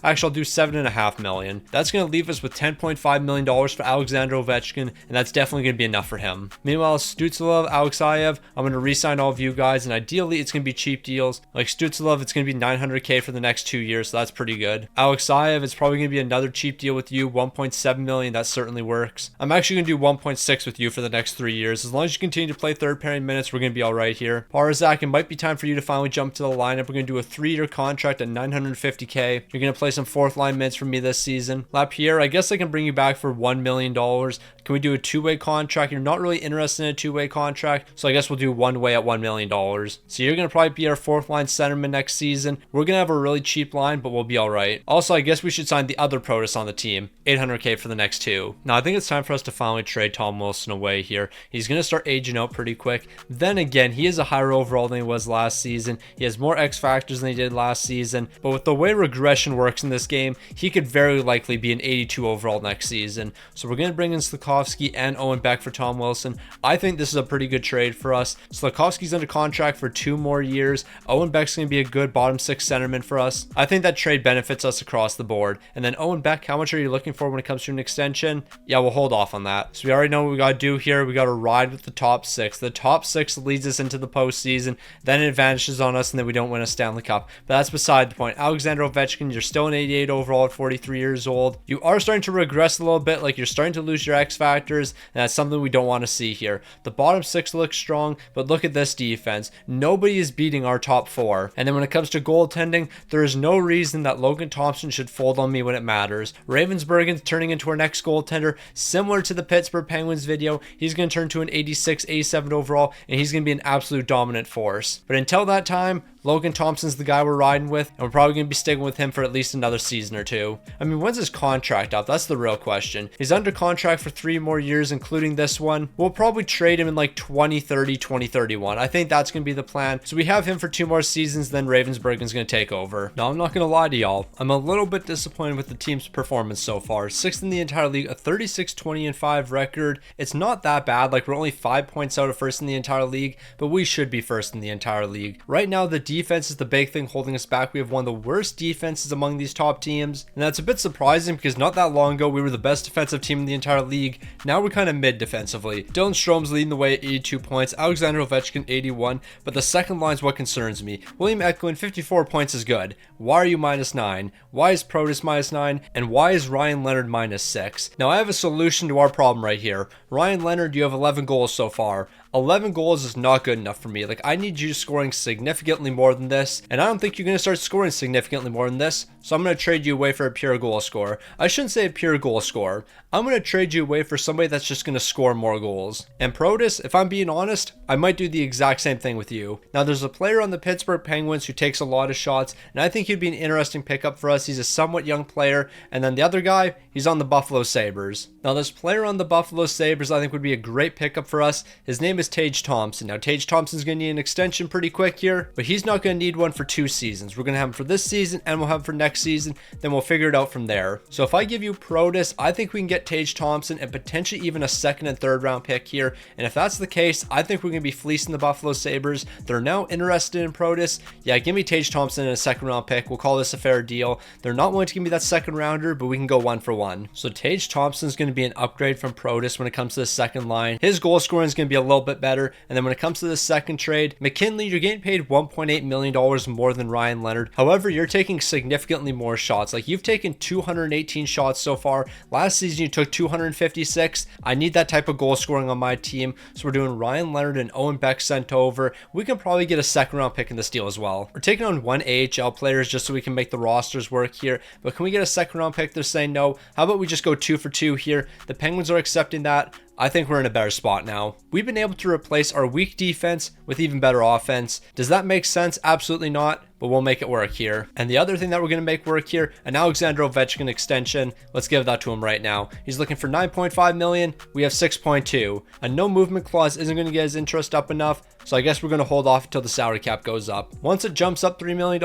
A: Actually, I'll do $7.5 million. That's going to leave us with $10.5 million for Alexander Ovechkin, and that's definitely going to be enough for him. Meanwhile, Stützle, Alexeyev, I'm going to re-sign all of you guys, and ideally, it's going to be cheap deals. Like Stützle, it's going to be $900K for the next 2 years, so that's pretty good. Alexeyev, it's probably going to be another cheap deal with you, $1.7 million. That certainly works. I'm actually going to do 1.6 with you for the next 3 years. As long as you continue to play third pairing minutes, we're going to be all right here. Parzak, it might be time for you to finally jump to the lineup. We're going to do a 3-year contract at $950K. You're going to play some fourth line minutes for me this season. Lapierre, I guess I can bring you back for $1 million. Can we do a 2-way contract? You're not really interested in a 2-way contract, so I guess we'll do 1-way at $1 million. So you're going to probably be our fourth line centerman next season. We're going to have a really cheap line, but we'll be all right. Also, I guess we should sign the other Protus on the team, $800K for the next 2. Now, I think it's time for us to finally trade Tom Wilson away here. He's going to start aging out pretty quick. Then again, he is a higher overall than he was last season. He has more X factors than he did last season, but with the way regression works in this game, he could very likely be an 82 overall next season. So we're going to bring in Slafkovsky and Owen Beck for Tom Wilson. I think this is a pretty good trade for us. Slafkovsky's under contract for 2 more years. Owen Beck's going to be a good bottom 6 centerman for us. I think that trade benefits us across the board. And then Owen Beck, how much are you looking for when it comes to an extension? Yeah, we'll hold off on that. So we already know what we got to do here. We got to ride with the top 6. The top 6 leads us into the postseason. Then it advantages on us, and then we don't win a Stanley Cup. But that's beside the point. Alexander Ovechkin, you're still an 88 overall at 43 years old. You are starting to regress a little bit. Like, you're starting to lose your X factors, and that's something we don't want to see here. The bottom 6 looks strong, but look at this defense. Nobody is beating our top 4. And then when it comes to goaltending, there is no reason that Logan Thompson should fold on me when it matters. Ravensburgen's turning into our next goaltender, similar to the Pittsburgh Penguins video. He's going to turn to an 86, 87 overall, and he's going to be an absolute dominant force. But until that time, Logan Thompson's the guy we're riding with, and we're probably going to be sticking with him for at least another season or 2. I mean, when's his contract up? That's the real question. He's under contract for 3 more years, including this one. We'll probably trade him in like 2030, 2031. I think that's going to be the plan. So we have him for 2 more seasons, then Ravensburgen's going to take over. Now, I'm not going to lie to y'all. I'm a little bit disappointed with the team's performance so far. 6th in the entire league, a 36-20-5 record. It's not that bad. Like, we're only 5 points out of first in the entire league, but we should be first in the entire league. Right now, the defense is the big thing holding us back. We have one of the worst defenses among these top teams, and that's a bit surprising because not that long ago we were the best defensive team in the entire league. Now we're kind of mid defensively. Dylan Strom's leading the way at 82 points, Alexander Ovechkin 81, but the second line is what concerns me. William Eklund 54 points is good. Why are you -9? Why is Protus -9? And why is Ryan Leonard -6? Now I have a solution to our problem right here. Ryan Leonard, you have 11 goals so far. 11 goals is not good enough for me. Like, I need you scoring significantly more than this, and I don't think you're going to start scoring significantly more than this, so I'm going to trade you away for a pure goal scorer. I shouldn't say a pure goal scorer. I'm going to trade you away for somebody that's just going to score more goals. And Protas, if I'm being honest, I might do the exact same thing with you. Now, there's a player on the Pittsburgh Penguins who takes a lot of shots, and I think he'd be an interesting pickup for us. He's a somewhat young player, and then the other guy, he's on the Buffalo Sabres. Now, this player on the Buffalo Sabres I think would be a great pickup for us. His name is Tage Thompson. Now, Tage Thompson's going to need an extension pretty quick here, but he's not going to need one for 2 seasons. We're going to have him for this season, and we'll have him for next season, then we'll figure it out from there. So if I give you Protas, I think we can get Tage Thompson and potentially even a 2nd and 3rd round pick here, and if that's the case, I think we're going to be fleecing the Buffalo Sabres. They're now interested in Protas. Yeah, give me Tage Thompson and a 2nd round pick. We'll call this a fair deal. They're not willing to give me that 2nd rounder, but we can go 1 for 1. So Tage Thompson is going to be an upgrade from Protas when it comes to the second line. His goal scoring is going to be a little bit better, and then when it comes to the second trade, McKinley, you're getting paid $1.8 million more than Ryan Leonard. However, you're taking significantly more shots. Like, you've taken 218 shots so far. Last season, you took 256. I need that type of goal scoring on my team, so we're doing Ryan Leonard and Owen Beck sent over. We can probably get a 2nd round pick in this deal as well. We're taking on 1 AHL players just so we can make the rosters work here, but can we get a 2nd round pick? They're saying no. How about we just go 2 for 2 here? The Penguins are accepting that. I think we're in a better spot now. We've been able to replace our weak defense with even better offense. Does that make sense? Absolutely not, but we'll make it work here. And the other thing that we're going to make work here, an Alexander Ovechkin extension. Let's give that to him right now. He's looking for $9.5 million. We have 6.2. A no movement clause isn't going to get his interest up enough, so I guess we're going to hold off until the salary cap goes up. Once it jumps up $3 million,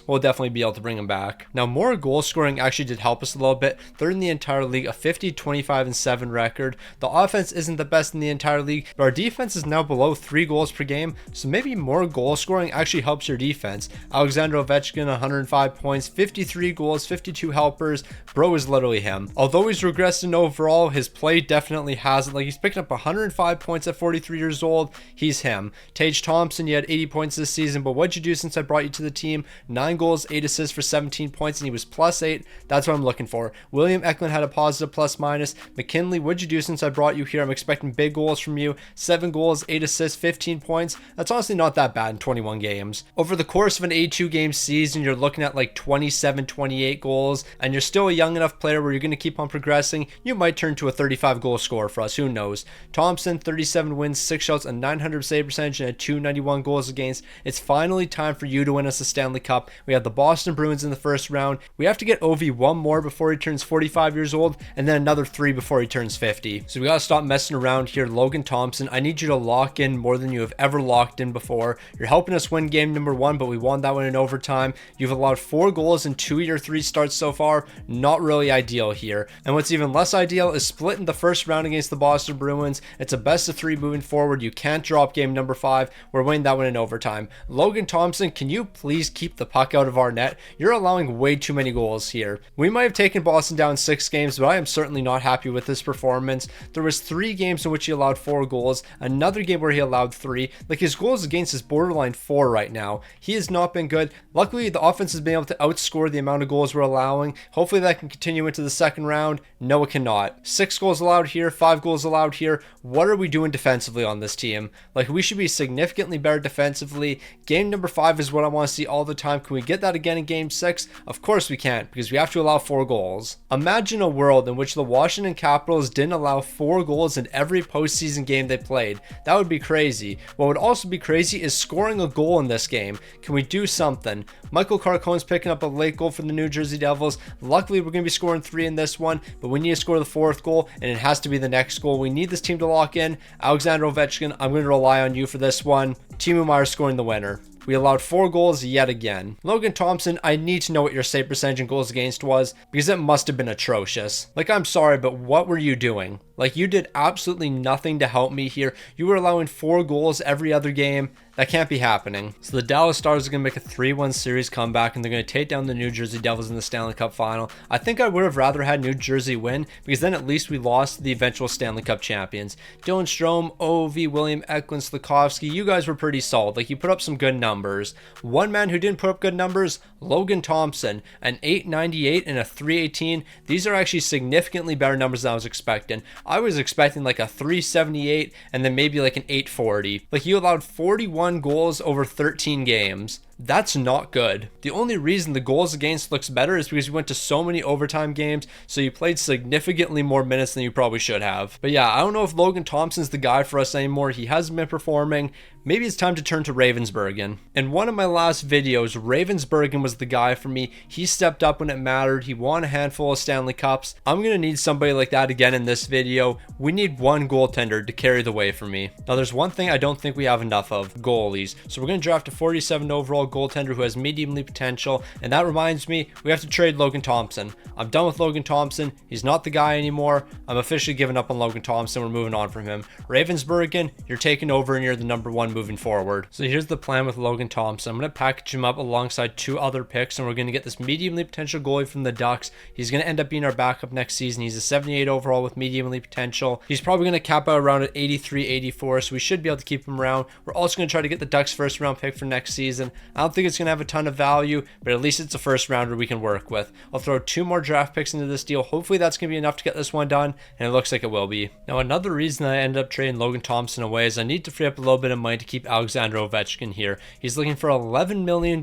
A: we'll definitely be able to bring him back. Now, more goal scoring actually did help us a little bit. 3rd in the entire league, a 50, 25, and 7 record. The offense isn't the best in the entire league, but our defense is now below 3 goals per game, so maybe more goal scoring actually helps your defense. Alexander Ovechkin, 105 points, 53 goals, 52 helpers. Bro is literally him. Although he's regressed in overall, his play definitely hasn't. Like, he's picking up 105 points at 43 years old. He's him. Tage Thompson, you had 80 points this season, but what'd you do since I brought you to the team? 9 goals, 8 assists for 17 points, and he was +8. That's what I'm looking for. William Eklund had a positive +-. McKinley, what'd you do since I brought you here? I'm expecting big goals from you. 7 goals, 8 assists, 15 points. That's honestly not that bad in 21 games. Over the course of an 82 game season, you're looking at like 27, 28 goals, and you're still a young enough player where you're going to keep on progressing. You might turn to a 35 goal scorer for us. Who knows? Thompson, 37 wins, 6 shots, a 900 save percentage, and a 291 goals against. It's finally time for you to win us a Stanley Cup. We have the Boston Bruins in the first round. We have to get Ovi 1 more before he turns 45 years old, and then another 3 before he turns 50. So we got to stop messing around here. Logan Thompson, I need you to lock in more than you have ever locked in before. You're helping us win game number 1, but we won that one in overtime. You've allowed 4 goals in 2 of your 3 starts so far. Not really ideal here. And what's even less ideal is splitting the first round against the Boston Bruins. It's a best of 3 moving forward. You can't drop game number 5. We're winning that one in overtime. Logan Thompson, can you please keep the puck out of our net? You're allowing way too many goals here. We might have taken Boston down 6 games, but I am certainly not happy with this performance. There was 3 games in which he allowed 4 goals, another game where he allowed 3. Like, his goals against is borderline 4 right now. He has not been good. Luckily, the offense has been able to outscore the amount of goals we're allowing. Hopefully that can continue into the second round. No, it cannot. 6 goals allowed here, 5 goals allowed here. What are we doing defensively on this team? Like, we should be significantly better defensively. Game number 5 is what I want to see all the time. Can we get that again in game 6? Of course we can't, because we have to allow 4 goals. Imagine a world in which the Washington Capitals didn't allow 4 goals in every postseason game they played. That would be crazy. What would also be crazy is scoring a goal in this game. Can we do something? Michael Carcone's picking up a late goal for the New Jersey Devils. Luckily, we're going to be scoring 3 in this one, but we need to score the 4th goal, and it has to be the next goal. We need this team to lock in. Alexander Ovechkin, I'm going to rely on you for this one. Timo Meier scoring the winner. We allowed 4 goals yet again. Logan Thompson, I need to know what your save percentage and goals against was, because it must have been atrocious. Like, I'm sorry, but what were you doing? Like, you did absolutely nothing to help me here. You were allowing 4 goals every other game. That can't be happening. So the Dallas Stars are going to make a 3-1 series comeback, and they're going to take down the New Jersey Devils in the Stanley Cup final. I think I would have rather had New Jersey win, because then at least we lost to the eventual Stanley Cup champions. Dylan Strome, Ovi, William Eklund, Slafkovsky, you guys were pretty solid. Like, you put up some good numbers. One man who didn't put up good numbers, Logan Thompson, an 898 and a 318. These are actually significantly better numbers than I was expecting. I was expecting like a 378 and then maybe like an 840. Like, he allowed 41 goals over 13 games. That's not good. The only reason the goals against looks better is because you went to so many overtime games, so you played significantly more minutes than you probably should have. But yeah, I don't know if Logan Thompson's the guy for us anymore. He hasn't been performing. Maybe it's time to turn to Ravensburgen. In one of my last videos, Ravensburgen was the guy for me. He stepped up when it mattered. He won a handful of Stanley Cups. I'm going to need somebody like that again in this video. We need one goaltender to carry the way for me. Now, there's one thing I don't think we have enough of: goalies. So we're going to draft a 47 overall goaltender who has medium league potential. And that reminds me, we have to trade Logan Thompson. I'm done with Logan Thompson. He's not the guy anymore. I'm officially giving up on Logan Thompson. We're moving on from him. Ravensburgen, you're taking over and you're the number one moving forward. So here's the plan with Logan Thompson. I'm going to package him up alongside two other picks, and we're going to get this medium league potential goalie from the Ducks. He's going to end up being our backup next season. He's a 78 overall with medium league potential. He's probably going to cap out around at 83, 84, so we should be able to keep him around. We're also going to try to get the Ducks first round pick for next season. I don't think it's going to have a ton of value, but at least it's a first rounder we can work with. I'll throw two more draft picks into this deal. Hopefully that's going to be enough to get this one done, and it looks like it will be. Now, another reason I ended up trading Logan Thompson away is I need to free up a little bit of money to keep Alexander Ovechkin here. He's looking for $11 million.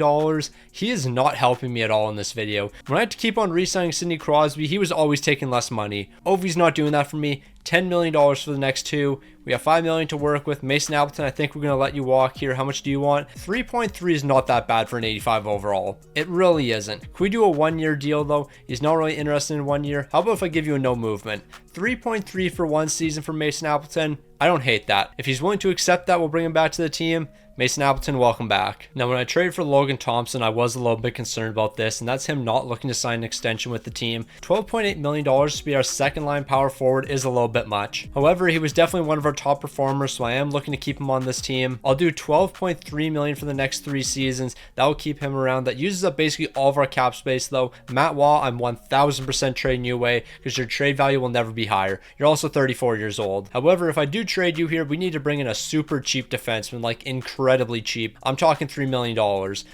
A: He is not helping me at all in this video. When I had to keep on re-signing Sidney Crosby, he was always taking less money. Ovi's not doing that for me. $10 million for the next two. We have $5 million to work with. Mason Appleton, I think we're going to let you walk here. How much do you want? 3.3 is not that bad for an 85 overall. It really isn't. Can we do a one-year deal, though? He's not really interested in 1 year. How about if I give you a no movement? 3.3 for one season for Mason Appleton. I don't hate that. If he's willing to accept that, we'll bring him back to the team. Mason Appleton, welcome back. Now, when I traded for Logan Thompson, I was a little bit concerned about this, and that's him not looking to sign an extension with the team. $12.8 million to be our second line power forward is a little bit much. However, he was definitely one of our top performers, so I am looking to keep him on this team. I'll do $12.3 million for the next 3 seasons. That will keep him around. That uses up basically all of our cap space, though. Matt Waugh, I'm 1000% trading you away because your trade value will never be higher. You're also 34 years old. However, if I do trade you here, we need to bring in a super cheap defenseman, like incredibly cheap. I'm talking $3 million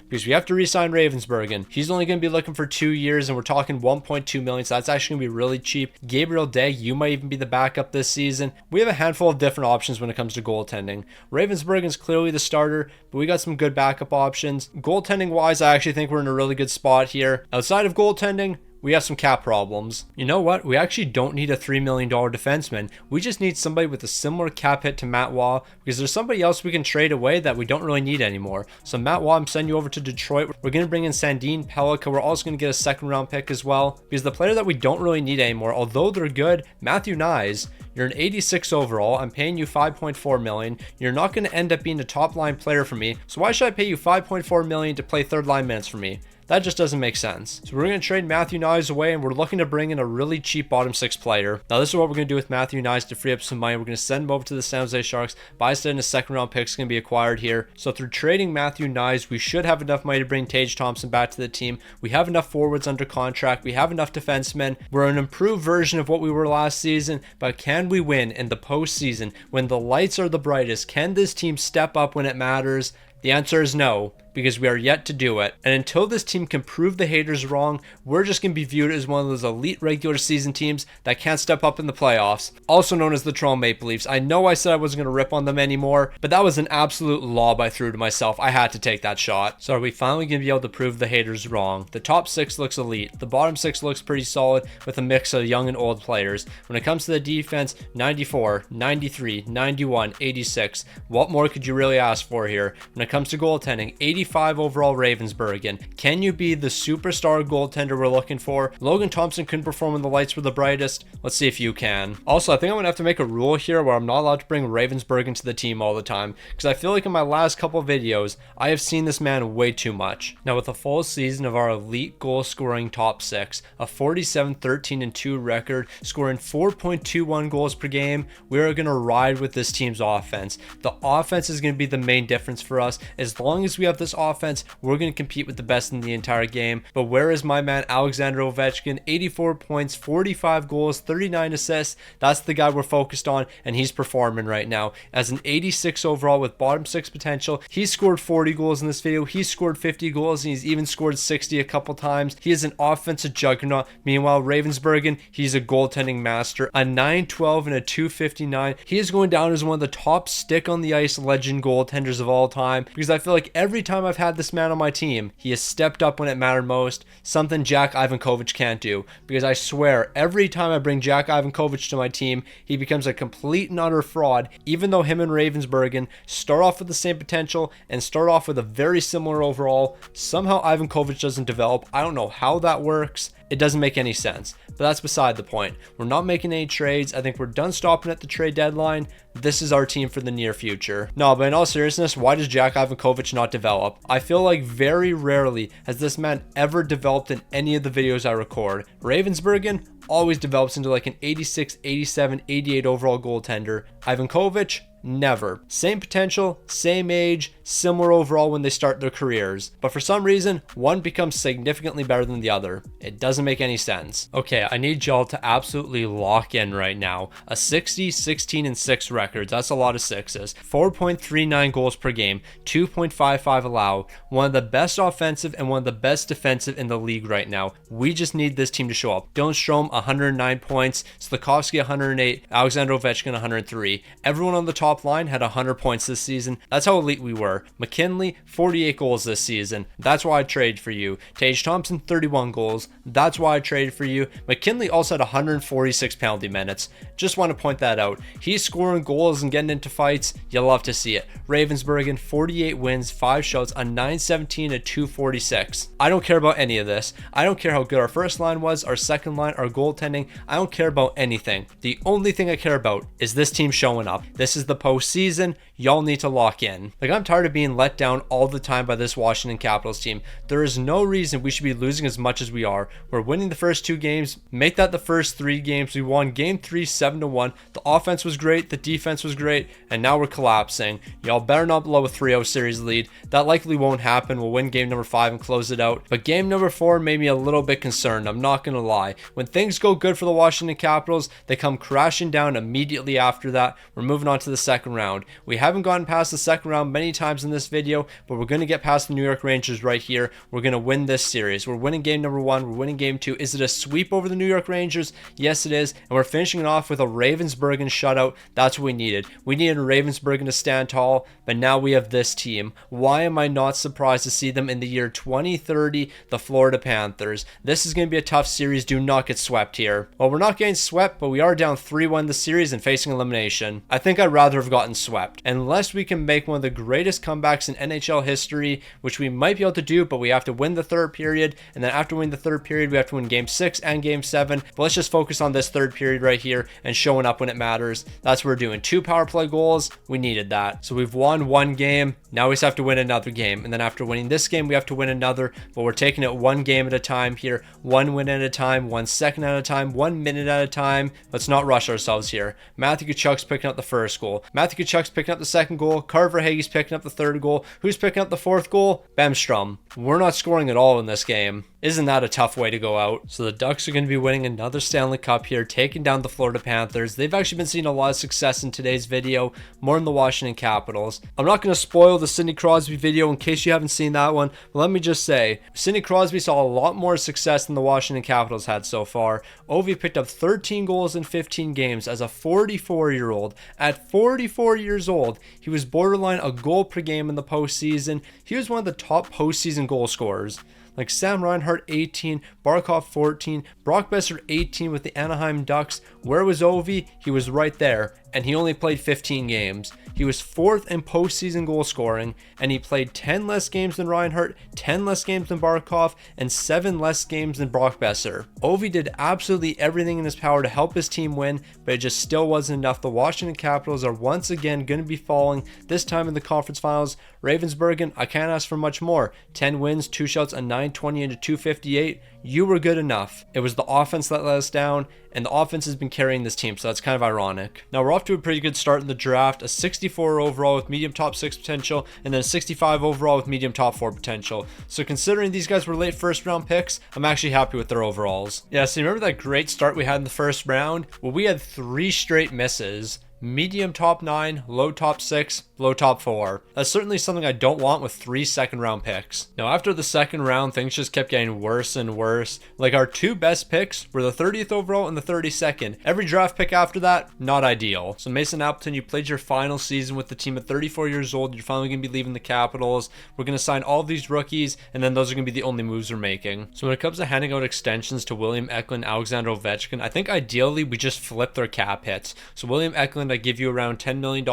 A: because we have to re-sign Ravensburgen. He's only going to be looking for 2 years, and we're talking $1.2 million, so that's actually going to be really cheap. Gabriel Day, you might even be the backup this season. We have a handful of different options when it comes to goaltending. Ravensburgen's clearly the starter, but we got some good backup options. Goaltending wise, I actually think we're in a really good spot here. Outside of goaltending, we have some cap problems. You know what? We actually don't need a $3 million defenseman. We just need somebody with a similar cap hit to Matt Waugh, because there's somebody else we can trade away that we don't really need anymore. So Matt Waugh, I'm sending you over to Detroit. We're going to bring in Sandin Pellikka. We're also going to get a second round pick as well, because the player that we don't really need anymore, although they're good, Matthew Nyes, you're an 86 overall. I'm paying you $5.4 million. You're not going to end up being a top line player for me. So why should I pay you $5.4 million to play third line minutes for me? That just doesn't make sense. So we're going to trade Matthew Nyes away, and we're looking to bring in a really cheap bottom 6 player. Now, this is what we're going to do with Matthew Nyes to free up some money. We're going to send him over to the San Jose Sharks. By and a second round pick is going to be acquired here. So through trading Matthew Nyes, we should have enough money to bring Tage Thompson back to the team. We have enough forwards under contract. We have enough defensemen. We're an improved version of what we were last season, but can we win in the postseason when the lights are the brightest? Can this team step up when it matters? The answer is no, because we are yet to do it. And until this team can prove the haters wrong, we're just going to be viewed as one of those elite regular season teams that can't step up in the playoffs, also known as the Toronto Maple Leafs. I know I said I wasn't going to rip on them anymore, but that was an absolute lob I threw to myself. I had to take that shot. So are we finally going to be able to prove the haters wrong? The top 6 looks elite. The bottom 6 looks pretty solid with a mix of young and old players. When it comes to the defense, 94, 93, 91, 86. What more could you really ask for here? When it comes to goaltending, 85 overall Ravensburgen. Can you be the superstar goaltender we're looking for? Logan Thompson couldn't perform when the lights were the brightest. Let's see if you can. Also, I think I'm going to have to make a rule here where I'm not allowed to bring Ravensburgen to the team all the time, because I feel like in my last couple of videos, I have seen this man way too much. Now, with a full season of our elite goal scoring top 6, a 47, 13, and 2 record, scoring 4.21 goals per game, we are going to ride with this team's offense. The offense is going to be the main difference for us. As long as we have this this offense, we're going to compete with the best in the entire game. But where is my man Alexander Ovechkin? 84 points, 45 goals, 39 assists. That's the guy we're focused on, and he's performing right now. As an 86 overall with bottom 6 potential, he scored 40 goals in this video. He scored 50 goals, and he's even scored 60 a couple times. He is an offensive juggernaut. Meanwhile, Ravensburgen, he's a goaltending master. A 912 and a 259. He is going down as one of the top stick on the ice legend goaltenders of all time, because I feel like every time I've had this man on my team, he has stepped up when it mattered most, something Jack Ivankovich can't do. Because I swear, every time I bring Jack Ivankovich to my team, he becomes a complete and utter fraud, even though him and Ravensburgen start off with the same potential and start off with a very similar overall. Somehow Ivankovich doesn't develop. I don't know how that works. It doesn't make any sense, but that's beside the point. We're not making any trades. I think we're done stopping at the trade deadline. This is our team for the near future. No, but in all seriousness, why does Jack Ivankovich not develop? I feel like very rarely has this man ever developed in any of the videos I record. Ravensburgen always develops into like an 86, 87, 88 overall goaltender. Ivankovich, never. Same potential, same age, similar overall when they start their careers. But for some reason, one becomes significantly better than the other. It doesn't make any sense. Okay, I need y'all to absolutely lock in right now. A 60, 16, and 6 records. That's a lot of sixes. 4.39 goals per game, 2.55 allowed. One of the best offensive and one of the best defensive in the league right now. We just need this team to show up. Dylan Strome, 109 points. Slafkovsky, 108. Alexander Ovechkin, 103. Everyone on the top line had 100 points this season. That's how elite we were. McKinley, 48 goals this season. That's why I traded for you. Tage Thompson, 31 goals. That's why I traded for you. McKinley also had 146 penalty minutes. Just want to point that out. He's scoring goals and getting into fights. You love to see it. Ravensburgen, 48 wins, 5 shots, a 917, a 246. I don't care about any of this. I don't care how good our first line was, our second line, our goaltending. I don't care about anything. The only thing I care about is this team showing up. This is the postseason. Y'all need to lock in. Like, I'm tired of being let down all the time by this Washington Capitals team. There is no reason we should be losing as much as we are. We're winning the first 2 games. Make that the first 3 games. We won game 3 7-1. The offense was great, the defense was great, and now we're collapsing. Y'all better not blow a 3-0 series lead. That likely won't happen. We'll win game number 5 and close it out. But game number 4 made me a little bit concerned. I'm not gonna lie. When things go good for the Washington Capitals, they come crashing down immediately after that. We're moving on to the second round. We haven't gotten past the second round many times in this video, but we're going to get past the New York Rangers right here. We're going to win this series. We're winning game number 1. We're winning game 2. Is it a sweep over the New York Rangers? Yes, it is. And we're finishing it off with a Ravensburgen shutout. That's what we needed. We needed Ravensburgen to stand tall, but now we have this team. Why am I not surprised to see them in the year 2030, the Florida Panthers? This is going to be a tough series. Do not get swept here. Well, we're not getting swept, but we are down 3-1 the series and facing elimination. I think I'd rather have gotten swept. Unless we can make one of the greatest comebacks in NHL history, which we might be able to do, but we have to win the third period, and then after winning the third period, we have to win game 6 and game 7. But let's just focus on this third period right here and showing up when it matters. That's what we're doing. 2 power play goals. We needed that. So we've won 1 game. Now we just have to win another game. And then after winning this game, we have to win another. But we're taking it 1 game at a time here. 1 win at a time, 1 second at a time, 1 minute at a time. Let's not rush ourselves here. Matthew Tkachuk's picking up the first goal. Matthew Tkachuk's picking up the second goal. Carver Hage's picking up the third goal. Who's picking up the 4th goal? Bemstrom. We're not scoring at all in this game. Isn't that a tough way to go out? So the Ducks are going to be winning another Stanley Cup here, taking down the Florida Panthers. They've actually been seeing a lot of success in today's video, more in the Washington Capitals. I'm not going to spoil the Sidney Crosby video in case you haven't seen that one, but let me just say, Sidney Crosby saw a lot more success than the Washington Capitals had so far. Ovi picked up 13 goals in 15 games as a 44-year-old. At 44 years old, he was borderline a goal per game in the postseason. He was one of the top postseason goal scorers. Like Sam Reinhart, 18, Barkov, 14, Brock Besser, 18 with the Anaheim Ducks. Where was Ovi? He was right there, and he only played 15 games. He was 4th in postseason goal scoring, and he played 10 less games than Reinhart, 10 less games than Barkov, and 7 less games than Brock Besser. Ovi did absolutely everything in his power to help his team win, but it just still wasn't enough. The Washington Capitals are once again going to be falling, this time in the conference finals. Ravensburgen, I can't ask for much more. 10 wins, 2 shots, a 920 and a 258. You were good enough. It was the offense that let us down, and the offense has been carrying this team, so that's kind of ironic. Now we're off off to a pretty good start in the draft, a 64 overall with medium top 6 potential, and then a 65 overall with medium top 4 potential. So considering these guys were late first round picks, I'm actually happy with their overalls. Yeah, so you remember that great start we had in the first round? Well, we had 3 straight misses. Medium top 9, low top 6, low top 4. That's certainly something I don't want with 3 second round picks. Now after the second round, things just kept getting worse and worse. Like our 2 best picks were the 30th overall and the 32nd. Every draft pick after that, not ideal. So Mason Appleton, you played your final season with the team at 34 years old. You're finally going to be leaving the Capitals. We're going to sign all of these rookies, and then those are going to be the only moves we're making. So when it comes to handing out extensions to William Eklund, Alexander Ovechkin, I think ideally we just flip their cap hits. So William Eklund, I give you around $10 million.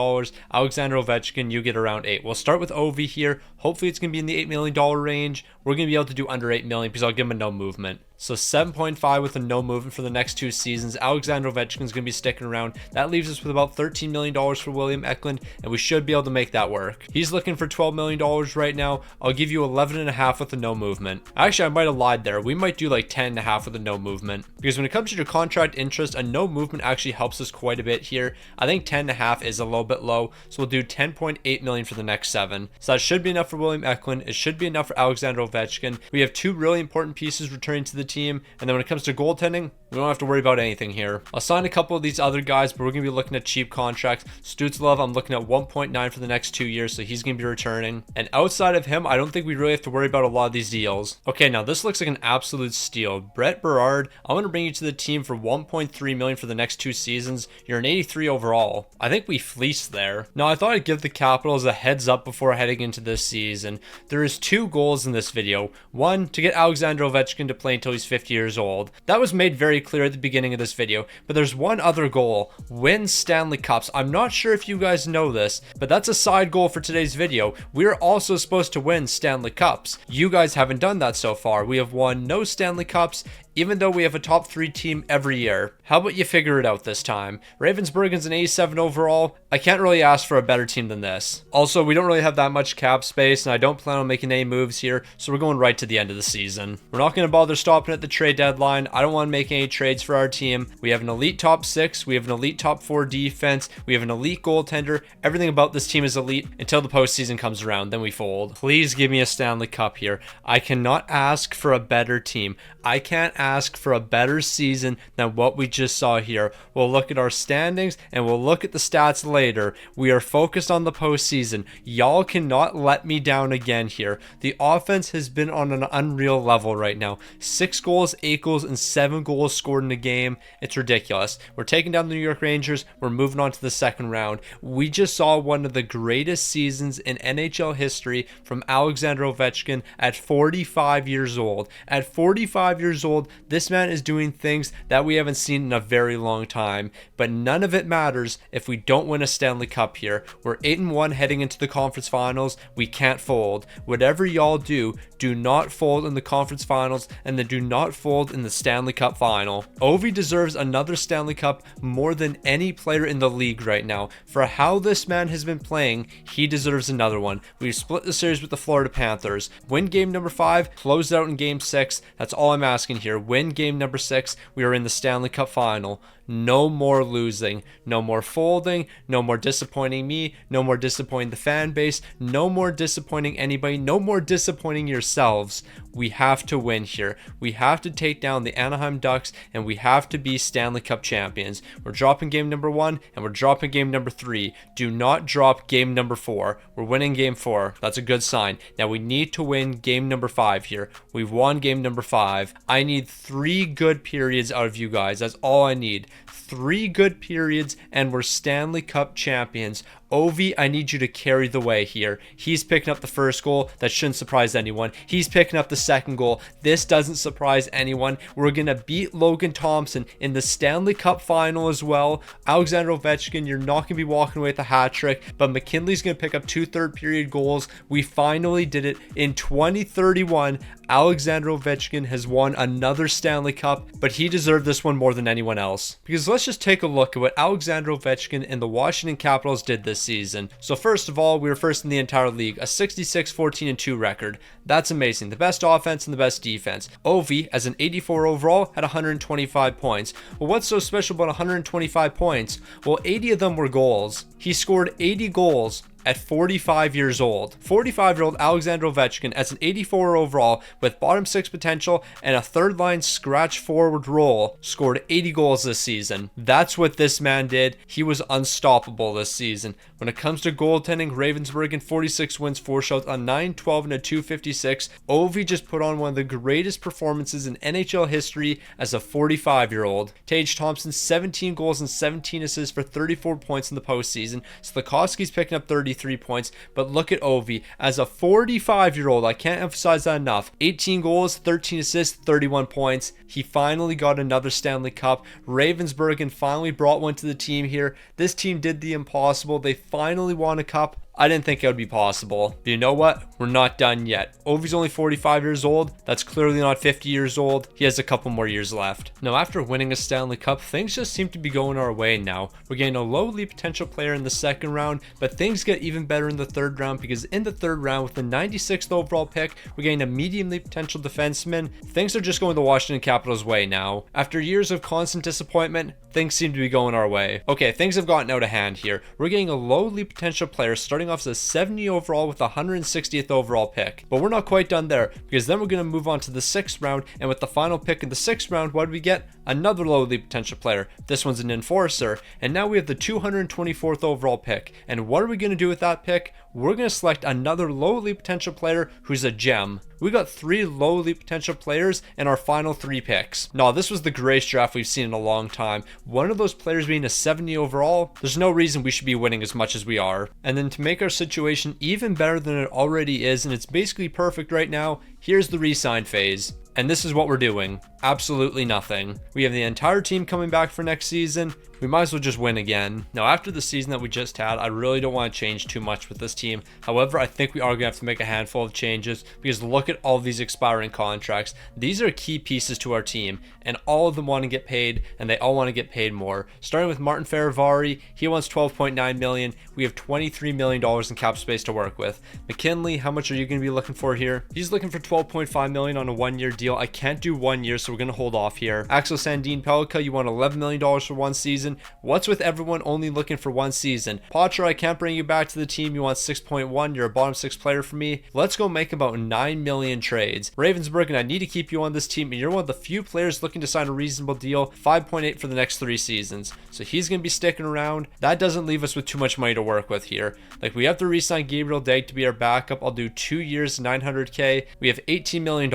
A: Alexander Ovechkin, you get around 8. We'll start with Ovi here. Hopefully it's going to be in the $8 million range. We're going to be able to do under $8 million because I'll give him a no movement. So 7.5 with a no movement for the next 2 seasons. Alexander Ovechkin is going to be sticking around. That leaves us with about $13 million for William Eklund, and we should be able to make that work. He's looking for $12 million right now. I'll give you 11.5 with a no movement. Actually, I might have lied there. We might do like 10.5 with a no movement, because when it comes to your contract interest, a no movement actually helps us quite a bit here. I think 10.5 is a little bit low, so we'll do 10.8 million for the next 7. So that should be enough for William Eklund. It should be enough for Alexander Ovechkin. We have 2 really important pieces returning to the team, and then when it comes to goaltending, we don't have to worry about anything here. I'll sign a couple of these other guys, but we're going to be looking at cheap contracts. Stutzlov, I'm looking at 1.9 for the next 2 years, so he's going to be returning. And outside of him, I don't think we really have to worry about a lot of these deals. Okay, now this looks like an absolute steal. Brett Berard, I'm going to bring you to the team for 1.3 million for the next 2 seasons. You're an 83 overall. I think we fleeced there. Now, I thought I'd give the Capitals a heads up before heading into this season. There is 2 goals in this video. One, to get Alexander Ovechkin to play until he's 50 years old. That was made very clear at the beginning of this video, but there's one other goal: win Stanley Cups. I'm not sure if you guys know this, but that's a side goal for today's video. We're also supposed to win Stanley Cups. You guys haven't done that so far. We have won no Stanley Cups, even though we have a top 3 team every year. How about you figure it out this time? Ravensburgen's an 87 overall. I can't really ask for a better team than this. Also, we don't really have that much cap space, and I don't plan on making any moves here, so we're going right to the end of the season. We're not going to bother stopping at the trade deadline. I don't want to make any trades for our team. We have an elite top 6. We have an elite top 4 defense. We have an elite goaltender. Everything about this team is elite until the postseason comes around. Then we fold. Please give me a Stanley Cup here. I cannot ask for a better team. I can't ask for a better season than what we just saw here. We'll look at our standings and we'll look at the stats later. We are focused on the postseason. Y'all cannot let me down again here. The offense has been on an unreal level right now. 6 goals, 8 goals, and 7 goals scored in a game. It's ridiculous. We're taking down the New York Rangers. We're moving on to the second round. We just saw one of the greatest seasons in NHL history from Alexander Ovechkin at 45 years old. At 45 years old, this man is doing things that we haven't seen in a very long time, but none of it matters if we don't win a Stanley Cup here. We're 8-1 heading into the conference finals. We can't fold. Whatever y'all do not fold in the conference finals, and then do not fold in the Stanley Cup final. Ovi deserves another Stanley Cup more than any player in the league right now. For how this man has been playing, he deserves another one. We've split the series with the Florida Panthers. Win game number 5, close out in game 6. That's all I'm asking here. Win game number 6. We are in the Stanley Cup final. No more losing, no more folding, no more disappointing me, no more disappointing the fan base, no more disappointing anybody, no more disappointing yourselves. We have to win here. We have to take down the Anaheim Ducks, and we have to be Stanley Cup champions. We're dropping game number 1, and we're dropping game number 3. Do not drop game number 4. We're winning game 4. That's a good sign. Now we need to win game number 5 here. We've won game number 5. I need 3 good periods out of you guys. That's all I need. 3 good periods, and we're Stanley Cup champions. Ovi, I need you to carry the way here. He's picking up the first goal. That shouldn't surprise anyone. He's picking up the second goal. This doesn't surprise anyone. We're going to beat Logan Thompson in the Stanley Cup final as well. Alexander Ovechkin, you're not going to be walking away with a hat trick, but McKinley's going to pick up 2 third-period goals. We finally did it. In 2031, Alexander Ovechkin has won another Stanley Cup, but he deserved this one more than anyone else. Because because let's just take a look at what Alexander Ovechkin and the Washington Capitals did this season. So first of all, we were first in the entire league, a 66-14-2 record. That's amazing. The best offense and the best defense. Ovi, as an 84 overall, had 125 points. Well, what's so special about 125 points? Well, 80 of them were goals. He scored 80 goals at 45 years old. 45-year-old Alexander Ovechkin as an 84 overall with bottom six potential and a third line scratch forward role scored 80 goals this season. That's what this man did. He was unstoppable this season. When it comes to goaltending, Ravensburg in 46 wins, 4 shouts on 9-12 and a 256. Ovi just put on one of the greatest performances in NHL history as a 45-year-old. Tage Thompson, 17 goals and 17 assists for 34 points in the postseason. Slafkovsky's picking up 33 points, but look at Ovi as a 45-year-old. I can't emphasize that enough. 18 goals, 13 assists, 31 points. He finally got another Stanley Cup. Ravensburg finally brought one to the team here. This team did the impossible. They finally won a cup. I didn't think it would be possible. But you know what? We're not done yet. Ovi's only 45 years old. That's clearly not 50 years old. He has a couple more years left. Now, after winning a Stanley Cup, things just seem to be going our way now. We're getting a lowly potential player in the second round, but things get even better in the third round because in the third round with the 96th overall pick, we're getting a mediumly potential defenseman. Things are just going the Washington Capitals' way now. After years of constant disappointment, things seem to be going our way. Okay, things have gotten out of hand here. We're getting a lowly potential player starting off as a 70 overall with the 160th overall pick. But we're not quite done there because then we're going to move on to the 6th round, and with the final pick in the 6th round, what do we get? Another lowly potential player. This one's an enforcer, and now we have the 224th overall pick. And what are we going to do with that pick? We're going to select another lowly potential player who's a gem. We got 3 lowly potential players in our final 3 picks. Now, this was the greatest draft we've seen in a long time. One of those players being a 70 overall, there's no reason we should be winning as much as we are. And then to make our situation even better than it already is, and it's basically perfect right now, here's the re-sign phase. And this is what we're doing. Absolutely nothing. We have the entire team coming back for next season. We might as well just win again. Now, after the season that we just had, I really don't want to change too much with this team. However, I think we are going to have to make a handful of changes because look at all these expiring contracts. These are key pieces to our team, and all of them want to get paid, and they all want to get paid more. Starting with Martin Fehervary, he wants $12.9 million. We have $23 million in cap space to work with. McKinley, how much are you going to be looking for here? He's looking for $12.5 million on a 1-year deal. I can't do 1 year, so we're going to hold off here. Axel Sandin Pellikka, you want $11 million for 1 season. What's with everyone only looking for 1 season? Potter, I can't bring you back to the team. You want 6.1. You're a bottom 6 player for me. Let's go make about 9 million trades. Ravensburg, and I need to keep you on this team, and you're one of the few players looking to sign a reasonable deal. 5.8 for the next 3 seasons. So he's going to be sticking around. That doesn't leave us with too much money to work with here. Like, we have to re-sign Gabriel Daigle to be our backup. I'll do 2 years, $900K. We have $18 million.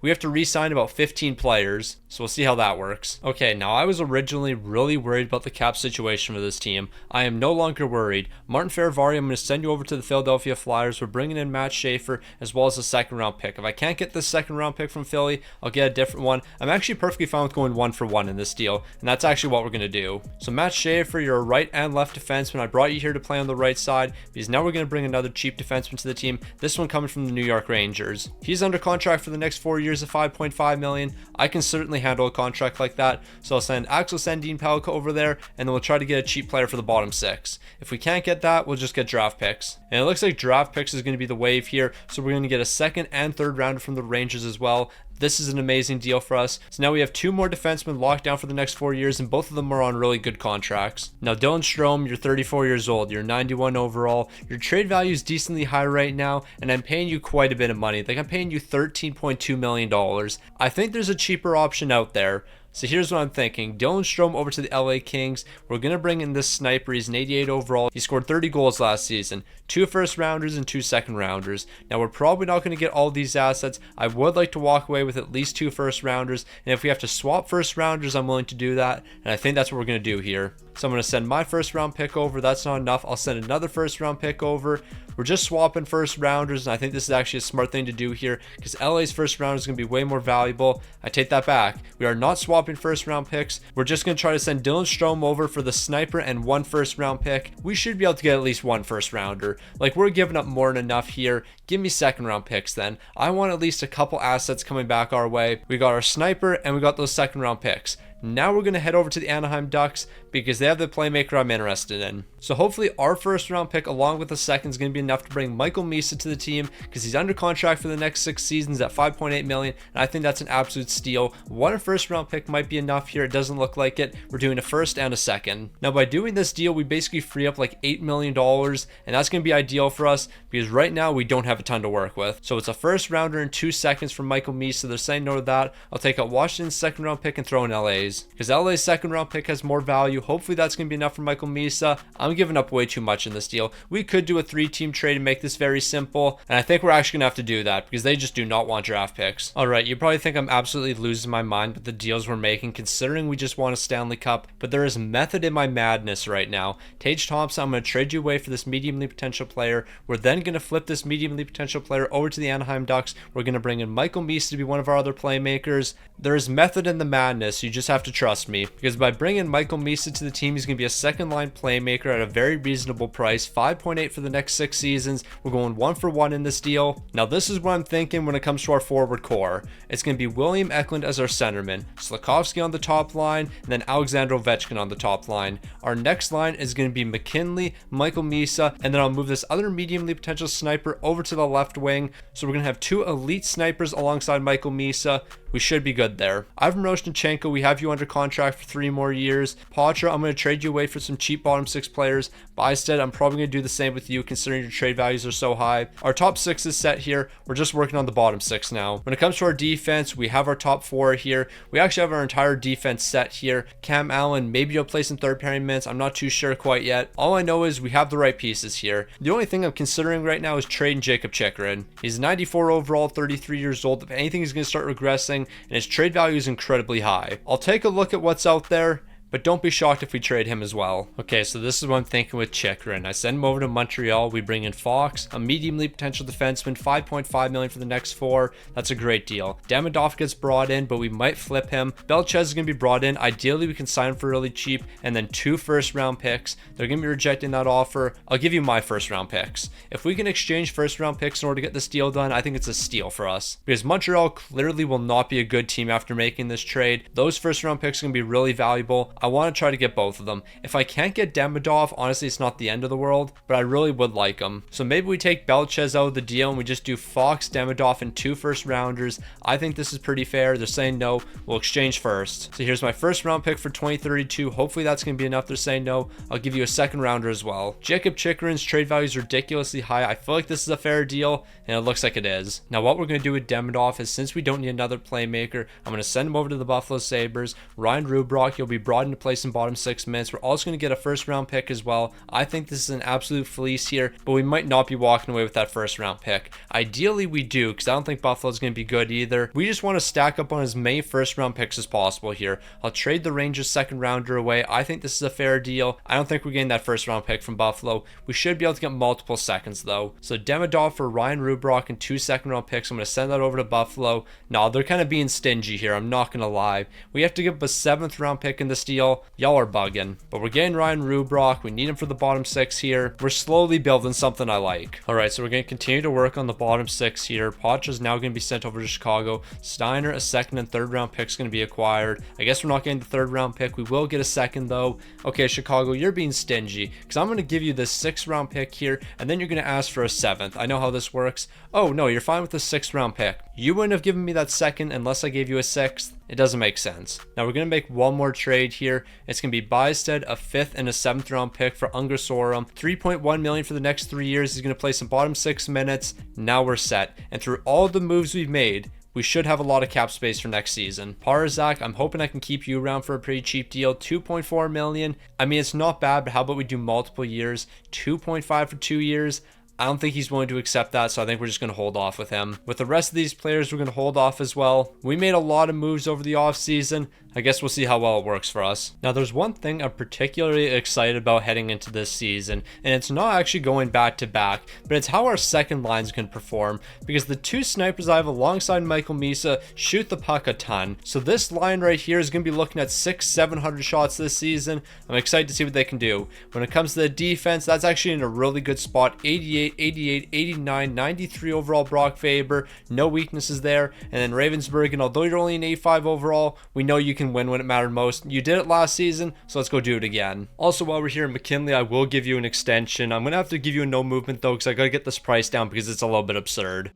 A: We have to re-sign about 15 players, so we'll see how that works. Okay, now I was originally really worried about the cap situation for this team. I am no longer worried. Martin Fehervary, I'm going to send you over to the Philadelphia Flyers. We're bringing in Matt Schaefer as well as a 2nd round pick. If I can't get this 2nd round pick from Philly, I'll get a different one. I'm actually perfectly fine with going 1-for-1 in this deal, and that's actually what we're going to do. So Matt Schaefer, you're a right and left defenseman. I brought you here to play on the right side because now we're going to bring another cheap defenseman to the team. This one coming from the New York Rangers. He's under contract for the next 4 years of $5.5 million. I can certainly handle a contract like that, so I'll send Axel Sandin Pellikka over there, and then we'll try to get a cheap player for the bottom 6. If we can't get that, we'll just get draft picks. And it looks like draft picks is going to be the wave here, so we're going to get a 2nd and 3rd rounder from the Rangers as well. This is an amazing deal for us. So now we have 2 more defensemen locked down for the next 4 years, and both of them are on really good contracts. Now, Dylan Strome, you're 34 years old. You're 91 overall. Your trade value is decently high right now, and I'm paying you quite a bit of money. Like, I'm paying you $13.2 million. I think there's a cheaper option out there. So here's what I'm thinking. Dylan Strome over to the LA Kings. We're going to bring in this sniper. He's an 88 overall. He scored 30 goals last season. 2 first rounders and 2 2nd rounders. Now, we're probably not going to get all these assets. I would like to walk away with at least 2 first rounders. And if we have to swap first rounders, I'm willing to do that. And I think that's what we're going to do here. So I'm going to send my 1st round pick over. That's not enough. I'll send another 1st round pick over. We're just swapping first rounders, and I think this is actually a smart thing to do here because LA's 1st round is going to be way more valuable. I take that back. We are not swapping 1st round picks. We're just going to try to send Dylan Strome over for the sniper and 1 1st round pick. We should be able to get at least 1 1st rounder. Like, we're giving up more than enough here. Give me 2nd round picks then. I want at least a couple assets coming back our way. We got our sniper and we got those 2nd round picks. Now we're going to head over to the Anaheim Ducks because they have the playmaker I'm interested in. So hopefully our first round pick along with the second is going to be enough to bring Michael Misa to the team because he's under contract for the next 6 seasons at $5.8 million, and I think that's an absolute steal. One first round pick might be enough here. It doesn't look like it. We're doing a first and a second. Now by doing this deal, we basically free up like $8 million, and that's going to be ideal for us because right now we don't have a ton to work with. So it's a first rounder and 2 seconds from Michael Misa. They're saying no to that. I'll take out Washington's second round pick and throw in LA's because LA's second round pick has more value. Hopefully that's going to be enough for Michael Misa. I'm giving up way too much in this deal. We could do a 3-team trade and make this very simple, and I think we're actually going to have to do that because they just do not want draft picks. Alright, you probably think I'm absolutely losing my mind with the deals we're making considering we just won a Stanley Cup, but there is method in my madness right now. Tage Thompson, I'm going to trade you away for this medium league potential player. We're then going to flip this medium league potential player over to the Anaheim Ducks. We're going to bring in Michael Misa to be one of our other playmakers. There is method in the madness. You just have to trust me because by bringing Michael Misa to the team, he's going to be a second line playmaker at a very reasonable price, 5.8 for the next 6 seasons. We're going 1-for-1 in this deal. Now this is what I'm thinking when it comes to our forward core. It's going to be William Eklund as our centerman, Slafkovsky on the top line, and then Alexander Ovechkin on the top line. Our next line is going to be McKinley, Michael Misa, and then I'll move this other medium league potential sniper over to the left wing. So we're going to have 2 elite snipers alongside Michael Misa. We should be good there. Ivan Roshtenchenko, we have you under contract for 3 more years. Poitras, I'm going to trade you away for some cheap bottom 6 players. Bystad, I'm probably going to do the same with you considering your trade values are so high. Our top 6 is set here. We're just working on the bottom 6 now. When it comes to our defense, we have our top 4 here. We actually have our entire defense set here. Cam Allen, maybe you'll play some third pairing minutes. I'm not too sure quite yet. All I know is we have the right pieces here. The only thing I'm considering right now is trading Jacob Chychrun. He's 94 overall, 33 years old. If anything, he's going to start regressing, and his trade value is incredibly high. I'll take a look at what's out there, but don't be shocked if we trade him as well. Okay, so this is what I'm thinking with Chychrun. I send him over to Montreal. We bring in Fox, a medium league potential defenseman, $5.5 million for the next 4. That's a great deal. Demidov gets brought in, but we might flip him. Belchez is going to be brought in. Ideally, we can sign him for really cheap, and then 2 first-round picks. They're going to be rejecting that offer. I'll give you my first-round picks. If we can exchange first-round picks in order to get this deal done, I think it's a steal for us. Because Montreal clearly will not be a good team after making this trade. Those first-round picks are going to be really valuable. I want to try to get both of them. If I can't get Demidov, honestly, it's not the end of the world, but I really would like him. So maybe we take Belchez out of the deal and we just do Fox, Demidov, and 2 first-rounders. I think this is pretty fair. They're saying no. We'll exchange first. So here's my first-round pick for 2032. Hopefully that's going to be enough. They're saying no. I'll give you a second-rounder as well. Jacob Chychrun's trade value is ridiculously high. I feel like this is a fair deal, and it looks like it is. Now what we're going to do with Demidov is, since we don't need another playmaker, I'm going to send him over to the Buffalo Sabres. Ryan Rubrock, he'll be brought in to play some bottom 6 minutes. We're also going to get a first-round pick as well. I think this is an absolute fleece here, but we might not be walking away with that first-round pick. Ideally, we do, because I don't think Buffalo's going to be good either. We just want to stack up on as many first-round picks as possible here. I'll trade the Rangers second-rounder away. I think this is a fair deal. I don't think we're getting that first-round pick from Buffalo. We should be able to get multiple seconds, though. So Demidov for Ryan Rubrock and 2 second-round picks. I'm going to send that over to Buffalo. No, they're kind of being stingy here. I'm not going to lie. We have to give up a 7th-round pick in this deal. Y'all are bugging. But we're getting Ryan Rubrock. We need him for the bottom 6 here. We're slowly building something I like. Alright, so we're going to continue to work on the bottom 6 here. Poitras is now going to be sent over to Chicago. Steiner, a 2nd and 3rd round pick is going to be acquired. I guess we're not getting the 3rd round pick. We will get a 2nd though. Okay, Chicago, you're being stingy because I'm going to give you this 6th round pick here, and then you're going to ask for a 7th. I know how this works. Oh no, you're fine with the 6th round pick. You wouldn't have given me that 2nd unless I gave you a 6th. It doesn't make sense. Now we're going to make one more trade here. It's going to be Bystad, a 5th and a 7th round pick for Ungersorum. $3.1 million for the next 3 years. He's going to play some bottom 6 minutes. Now we're set. And through all the moves we've made, we should have a lot of cap space for next season. Parzak, I'm hoping I can keep you around for a pretty cheap deal. $2.4 million. I mean, it's not bad, but how about we do multiple years? 2.5 for 2 years. I don't think he's willing to accept that, so I think we're just going to hold off with him. With the rest of these players, we're going to hold off as well. We made a lot of moves over the offseason. I guess we'll see how well it works for us. Now, there's one thing I'm particularly excited about heading into this season, and it's not actually going back to back, but it's how our second lines can perform, because the 2 snipers I have alongside Michael Misa shoot the puck a ton. So this line right here is going to be looking at 600-700 shots this season. I'm excited to see what they can do. When it comes to the defense, that's actually in a really good spot. 88, 88, 89, 93 overall Brock Faber. No weaknesses there. And then Ravensburg, and although you're only an 85 overall, we know you can win when it mattered most. You did it last season, so let's go do it again. Also, while we're here, McKinley, I will give you an extension. I'm going to have to give you a no movement though, because I got to get this price down because it's a little bit absurd.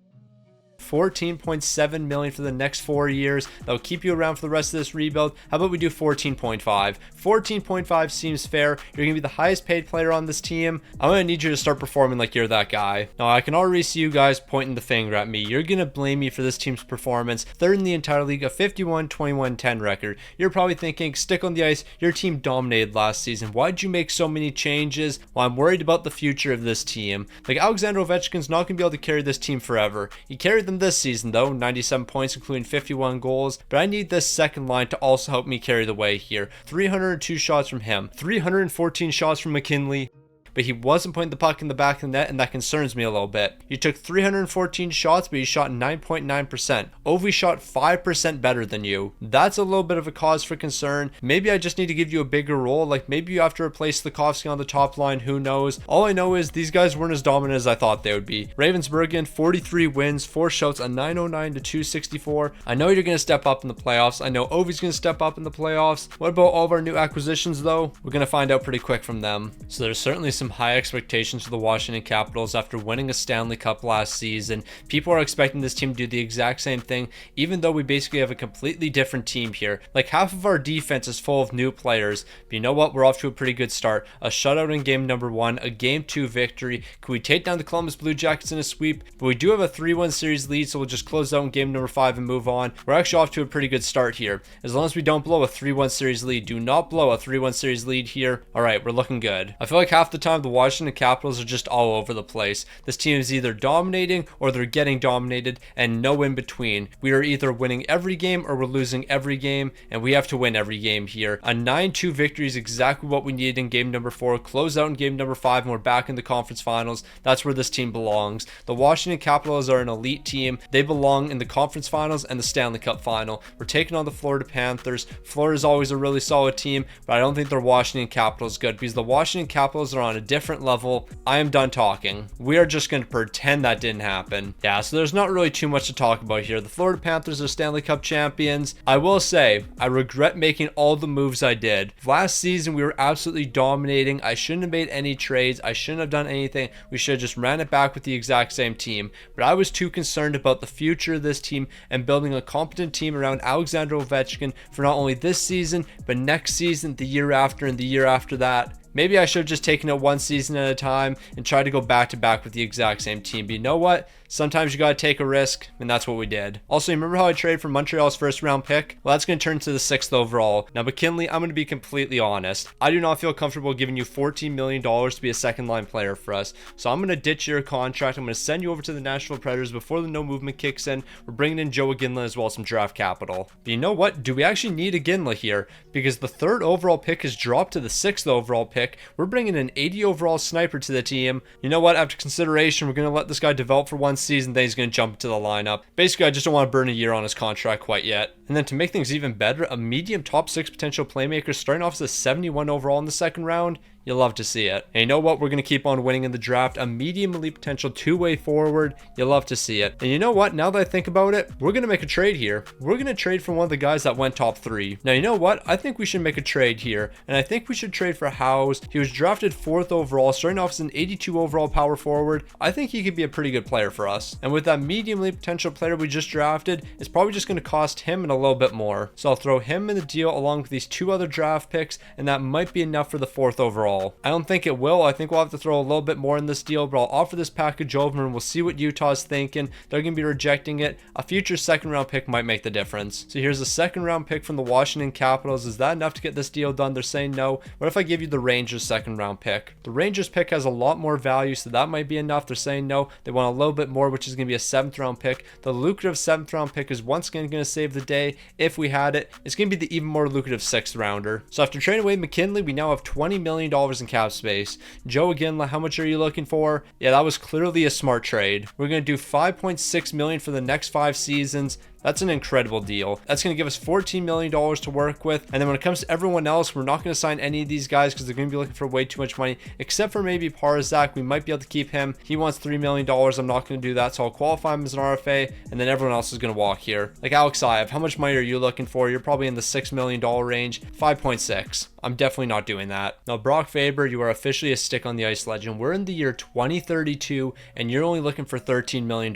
A: $14.7 million for the next 4 years. That'll keep you around for the rest of this rebuild. How about we do 14.5? 14.5 seems fair. You're gonna be the highest paid player on this team. I'm gonna need you to start performing like you're that guy. Now, I can already see you guys pointing the finger at me. You're gonna blame me for this team's performance. Third in the entire league, a 51-21-10 record. You're probably thinking, stick on the ice, your team dominated last season. Why'd you make so many changes? Well, I'm worried about the future of this team. Like, Alexander Ovechkin's not gonna be able to carry this team forever. He carried them this season though, 97 points including 51 goals, but I need this second line to also help me carry the way here. 302 shots from him, 314 shots from McKinley, but he wasn't putting the puck in the back of the net, and that concerns me a little bit. You took 314 shots, but you shot 9.9%. Ovi shot 5% better than you. That's a little bit of a cause for concern. Maybe I just need to give you a bigger role, like maybe you have to replace Lukovsky on the top line, who knows. All I know is these guys weren't as dominant as I thought they would be. Ravensburgen, 43 wins, 4 shots, a 909 to 264. I know you're going to step up in the playoffs. I know Ovi's going to step up in the playoffs. What about all of our new acquisitions though? We're going to find out pretty quick from them. So there's certainly some high expectations for the Washington Capitals after winning a Stanley Cup last season. People are expecting this team to do the exact same thing, even though we basically have a completely different team here. Like, half of our defense is full of new players, but you know what? We're off to a pretty good start. A shutout in game number 1, a game 2 victory. Could we take down the Columbus Blue Jackets in a sweep? But we do have a 3-1 series lead, so we'll just close out in game number 5 and move on. We're actually off to a pretty good start here. As long as we don't blow a 3-1 series lead. Do not blow a 3-1 series lead here. All right, we're looking good. I feel like half the time the Washington Capitals are just all over the place. This team is either dominating or they're getting dominated, and no in between. We are either winning every game or we're losing every game, and we have to win every game here. A 9-2 victory is exactly what we needed in game number 4. Close out in game number 5, and we're back in the conference finals. That's where this team belongs. The Washington Capitals are an elite team. They belong in the conference finals and the Stanley Cup final. We're taking on the Florida Panthers. Florida is always a really solid team, but I don't think their Washington Capitals good, because the Washington Capitals are on a different level. I am done talking. We are just going to pretend that didn't happen. Yeah, so there's not really too much to talk about here. The Florida Panthers are Stanley Cup champions. I will say, I regret making all the moves I did. Last season, we were absolutely dominating. I shouldn't have made any trades. I shouldn't have done anything. We should have just ran it back with the exact same team. But I was too concerned about the future of this team and building a competent team around Alexander Ovechkin for not only this season, but next season, the year after, and the year after that. Maybe I should have just taken it one season at a time and tried to go back to back with the exact same team. But you know what? Sometimes you got to take a risk, and that's what we did. Also, you remember how I traded for Montreal's first round pick? Well, that's going to turn to the 6th overall. Now, McKinley, I'm going to be completely honest. I do not feel comfortable giving you $14 million to be a second line player for us. So I'm going to ditch your contract. I'm going to send you over to the Nashville Predators before the no movement kicks in. We're bringing in Joe Iginla as well as some draft capital. But you know what? Do we actually need Iginla here? Because the 3rd overall pick is dropped to the 6th overall pick. We're bringing an 80 overall sniper to the team. You know what? After consideration, we're going to let this guy develop for one season. Then he's going to jump into the lineup. Basically, I just don't want to burn a year on his contract quite yet. And then to make things even better, a medium top 6 potential playmaker starting off as a 71 overall in the 2nd round. You'll love to see it. And you know what? We're going to keep on winning in the draft. A medium elite potential 2-way forward. You'll love to see it. And you know what? Now that I think about it, we're going to make a trade here. We're going to trade for one of the guys that went top 3. Now, you know what? I think we should make a trade here. And I think we should trade for Howes. He was drafted 4th overall, starting off as an 82 overall power forward. I think he could be a pretty good player for us. And with that medium elite potential player we just drafted, it's probably just going to cost him and a little bit more. So I'll throw him in the deal along with these 2 other draft picks, and that might be enough for the 4th overall. I don't think it will. I think we'll have to throw a little bit more in this deal, but I'll offer this package over and we'll see what Utah's thinking. They're going to be rejecting it. A future 2nd round pick might make the difference. So here's a 2nd round pick from the Washington Capitals. Is that enough to get this deal done? They're saying no. What if I give you the Rangers 2nd round pick? The Rangers pick has a lot more value, so that might be enough. They're saying no. They want a little bit more, which is going to be a 7th round pick. The lucrative 7th round pick is once again going to save the day. If we had it, it's going to be the even more lucrative 6th rounder. So after trading away McKinley, we now have $20 million in cap space. Joe Iginla, how much are you looking for? Yeah, that was clearly a smart trade. We're going to do $5.6 million for the next 5 seasons. That's an incredible deal. That's going to give us $14 million to work with. And then when it comes to everyone else, we're not going to sign any of these guys because they're going to be looking for way too much money, except for maybe Parzak. We might be able to keep him. He wants $3 million. I'm not going to do that, so I'll qualify him as an RFA, and then everyone else is going to walk here. Like Alex Ive, how much money are you looking for? You're probably in the $6 million range. 5.6. I'm definitely not doing that. Now, Brock Faber, you are officially a stick on the ice legend. We're in the year 2032, and you're only looking for $13 million.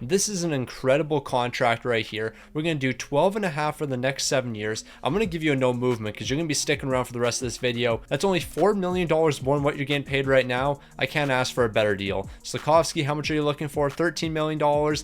A: This is an incredible contract right here. We're going to do 12.5 for the next 7 years. I'm going to give you a no movement because you're going to be sticking around for the rest of this video. That's only $4 million more than what you're getting paid right now. I can't ask for a better deal. Slafkovsky, how much are you looking for? $13 million.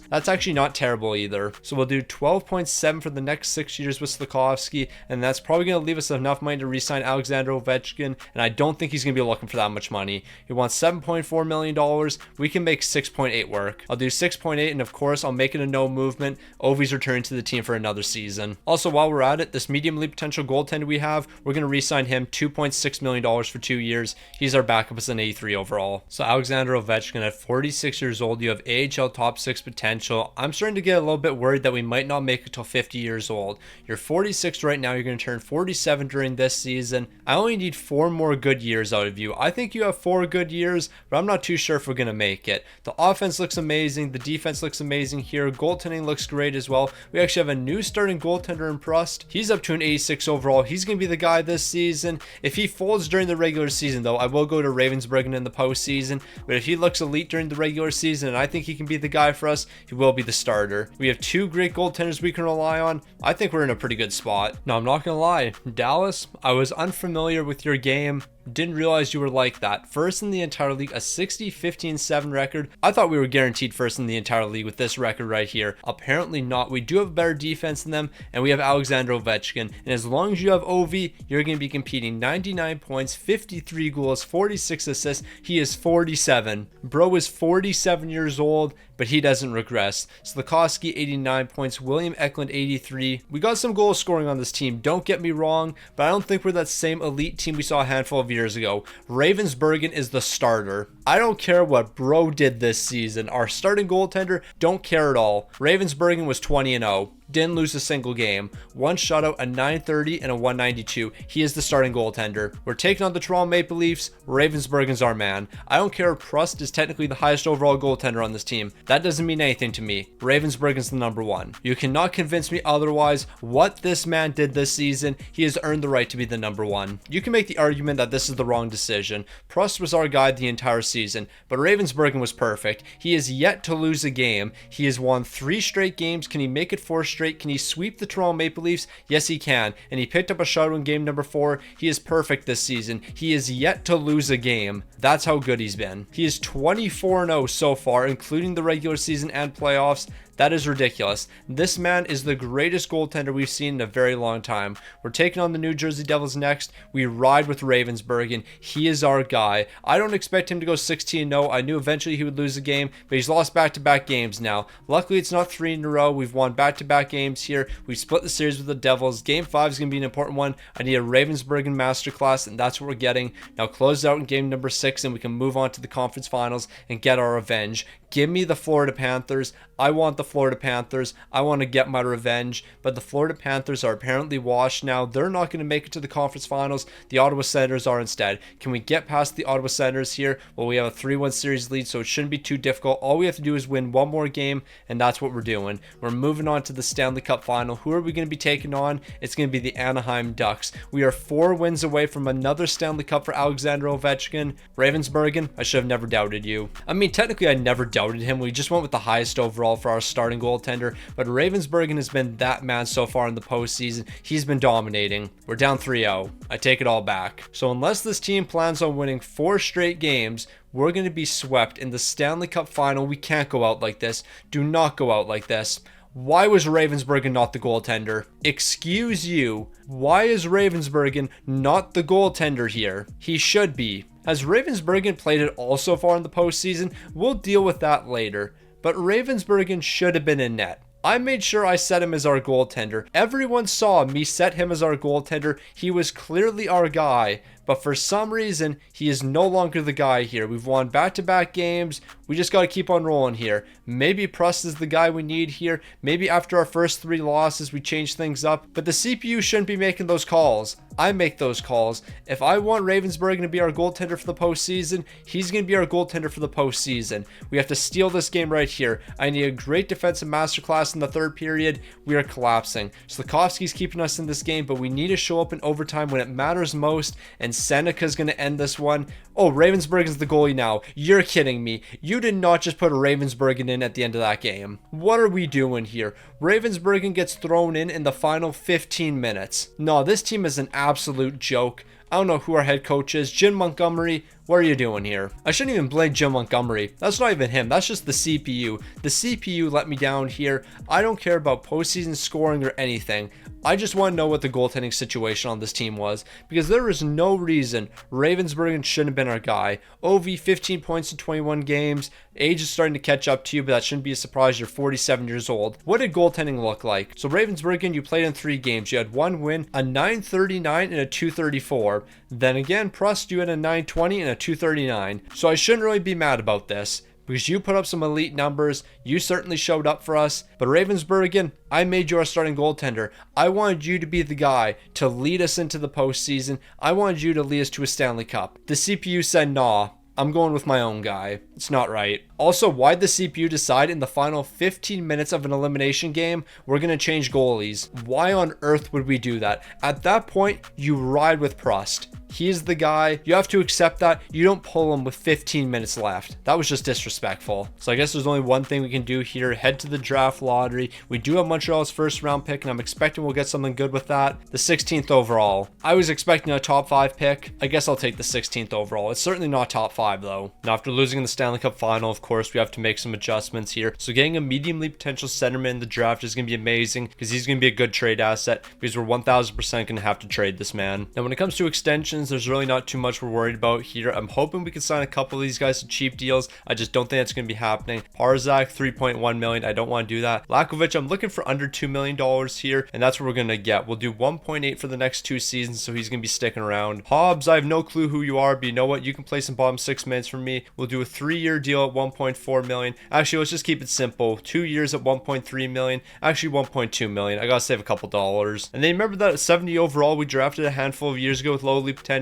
A: That's actually not terrible either. So we'll do 12.7 for the next 6 years with Slafkovsky, and that's probably going to leave us enough money to re-sign Alexander Ovechkin, and I don't think he's going to be looking for that much money. He wants $7.4 million. We can make 6.8 work. I'll do 6.8, and of course, I'll make it a no movement. Ovi's returning to the team for another season. Also, while we're at it, this medium elite potential goaltender we have, we're going to re-sign him $2.6 million for 2 years. He's our backup as an 83 overall. So Alexander Ovechkin at 46 years old, you have AHL top 6 potential. I'm starting to get a little bit worried that we might not make it till 50 years old. You're 46 right now. You're going to turn 47 during this season. I only need 4 more good years out of you. I think you have 4 good years, but I'm not too sure if we're going to make it. The offense looks amazing. The defense looks amazing here. Goaltending looks great as well. We actually have a new starting goaltender in Prust. He's up to an 86 overall. He's going to be the guy this season. If he folds during the regular season, though, I will go to Ravensburgen in the postseason. But if he looks elite during the regular season, and I think he can be the guy for us, he will be the starter. We have 2 great goaltenders we can rely on. I think we're in a pretty good spot. No, I'm not going to lie. Dallas, I was unfamiliar with your game. Didn't realize you were like that. First in the entire league, a 60-15-7 record. I thought we were guaranteed first in the entire league with this record right here. Apparently not. We do have a better defense than them, and we have Alexander Ovechkin. And as long as you have Ovi, you're going to be competing. 99 points, 53 goals, 46 assists. He is 47. Bro is 47 years old, but he doesn't regress. Slafkovsky, 89 points. William Eklund, 83. We got some goal scoring on this team. Don't get me wrong, but I don't think we're that same elite team we saw a handful of years ago. Ravensburgen is the starter. I don't care what Bro did this season. Our starting goaltender, don't care at all. Ravensburgen was 20-0. Didn't lose a single game. 1 shutout, a 930, and a 192. He is the starting goaltender. We're taking on the Toronto Maple Leafs. Ravensburgen's our man. I don't care if Prust is technically the highest overall goaltender on this team. That doesn't mean anything to me. Ravensburgen's the number 1. You cannot convince me otherwise. What this man did this season, he has earned the right to be the number 1. You can make the argument that this is the wrong decision. Prust was our guy the entire season, but Ravensburgen was perfect. He is yet to lose a game. He has won 3 straight games. Can he make it 4 straight? Can he sweep the Toronto Maple Leafs? Yes, he can. And he picked up a shutout in game number 4. He is perfect this season. He is yet to lose a game. That's how good he's been. He is 24-0 so far, including the regular season and playoffs. That is ridiculous. This man is the greatest goaltender we've seen in a very long time. We're taking on the New Jersey Devils next. We ride with Ravensburgen. He is our guy. I don't expect him to go 16-0. I knew eventually he would lose a game, but he's lost back-to-back games now. Luckily, it's not 3 in a row. We've won back-to-back games here. We've split the series with the Devils. Game 5 is going to be an important one. I need a Ravensburgen masterclass, and that's what we're getting. Now close out in game number 6, and we can move on to the conference finals and get our revenge. Give me the Florida Panthers. I want the Florida Panthers. I want to get my revenge, but the Florida Panthers are apparently washed now. They're not going to make it to the conference finals. The Ottawa Senators are instead. Can we get past the Ottawa Senators here? Well, we have a 3-1 series lead, so it shouldn't be too difficult. All we have to do is win 1 more game, and that's what we're doing. We're moving on to the Stanley Cup final. Who are we going to be taking on? It's going to be the Anaheim Ducks. We are 4 wins away from another Stanley Cup for Alexander Ovechkin. Ravensburgen, I should have never doubted you. I mean, technically, I never doubted him. We just went with the highest overall for our starting goaltender, but Ravensburgen has been that man so far in the postseason. He's been dominating. We're down 3-0. I take it all back. So unless this team plans on winning 4 straight games, we're going to be swept in the Stanley Cup final. We can't go out like this. Do not go out like this. Why was Ravensburgen not the goaltender? Excuse you. Why is Ravensburgen not the goaltender here? He should be. Has Ravensburgen played it all so far in the postseason? We'll deal with that later. But Ravensburgen should have been in net. I made sure I set him as our goaltender. Everyone saw me set him as our goaltender. He was clearly our guy. but for some reason, he is no longer the guy here. We've won back-to-back games. We just got to keep on rolling here. Maybe Prust is the guy we need here. Maybe after our first 3 losses, we change things up, but the CPU shouldn't be making those calls. I make those calls. If I want Ravensburg to be our goaltender for the postseason, he's going to be our goaltender for the postseason. We have to steal this game right here. I need a great defensive masterclass in the third period. We are collapsing. Slafkovsky's keeping us in this game, but we need to show up in overtime when it matters most, and Seneca's going to end this one. Oh, Ravensburg is the goalie now. You're kidding me. You did not just put a Ravensburgen in at the end of that game. What are we doing here? Ravensburgen gets thrown in the final 15 minutes. No, this team is an absolute joke. I don't know who our head coach is. Jim Montgomery, what are you doing here? I shouldn't even blame Jim Montgomery. That's not even him. That's just the CPU. The CPU let me down here. I don't care about postseason scoring or anything. I just want to know what the goaltending situation on this team was, because there is no reason Ravensburgen shouldn't have been our guy. OV, 15 points in 21 games. Age is starting to catch up to you, but that shouldn't be a surprise. You're 47 years old. What did goaltending look like? So Ravensburgen, you played in 3 games. You had 1 win, a 939 and a 234. Then again, Prust, you had a 920 and a 239. So I shouldn't really be mad about this, because you put up some elite numbers. You certainly showed up for us. But Ravensburgen, I made you our starting goaltender. I wanted you to be the guy to lead us into the postseason. I wanted you to lead us to a Stanley Cup. The CPU said, nah, I'm going with my own guy. It's not right. Also, why'd the CPU decide in the final 15 minutes of an elimination game, we're going to change goalies? Why on earth would we do that? At that point, you ride with Prust. He's the guy. You have to accept that. You don't pull him with 15 minutes left. That was just disrespectful. So I guess there's only one thing we can do here. Head to the draft lottery. We do have Montreal's first round pick, and I'm expecting we'll get something good with that. The 16th overall. I was expecting a top 5 pick. I guess I'll take the 16th overall. It's certainly not top 5 though. Now, after losing in the Stanley Cup final, of course, we have to make some adjustments here. So getting a medium league potential centerman in the draft is going to be amazing, because he's going to be a good trade asset, because we're 1000% going to have to trade this man. Now, when it comes to extensions, there's really not too much we're worried about here. I'm hoping we can sign a couple of these guys to cheap deals. I just don't think that's going to be happening. Parzak, 3.1 million. I don't want to do that. Lakovic, I'm looking for under $2 million here, and that's what we're going to get. We'll do 1.8 for the next 2 seasons, so he's going to be sticking around. Hobbs, I have no clue who you are, but you know what? You can play some bottom 6 minutes for me. We'll do a 3-year deal at 1.4 million. Actually, let's just keep it simple. 2 years at 1.3 million. Actually, 1.2 million. I gotta save a couple dollars. And then remember that 70 overall we drafted a handful of years ago with low league potential?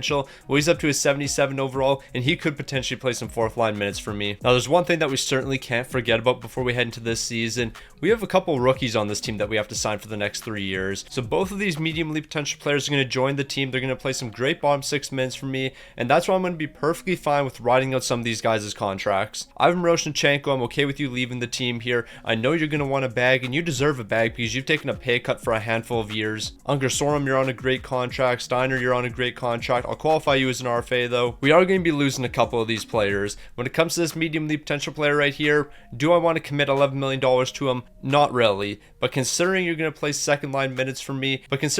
A: Well, he's up to his 77 overall, and he could potentially play some 4th line minutes for me. Now, there's one thing that we certainly can't forget about before we head into this season. We have a couple rookies on this team that we have to sign for the next 3 years. So both of these medium league potential players are going to join the team. They're going to play some great bottom 6 minutes for me, and that's why I'm going to be perfectly fine with riding out some of these guys' contracts. Ivan Roshenchenko, I'm okay with you leaving the team here. I know you're going to want a bag, and you deserve a bag because you've taken a pay cut for a handful of years. Unger Sorum, you're on a great contract. Steiner, you're on a great contract. I'll qualify you as an RFA though. We are going to be losing a couple of these players. When it comes to this medium league potential player right here, do I want to commit $11 million to him? Not really. But considering you're going to play second line minutes for me, if we do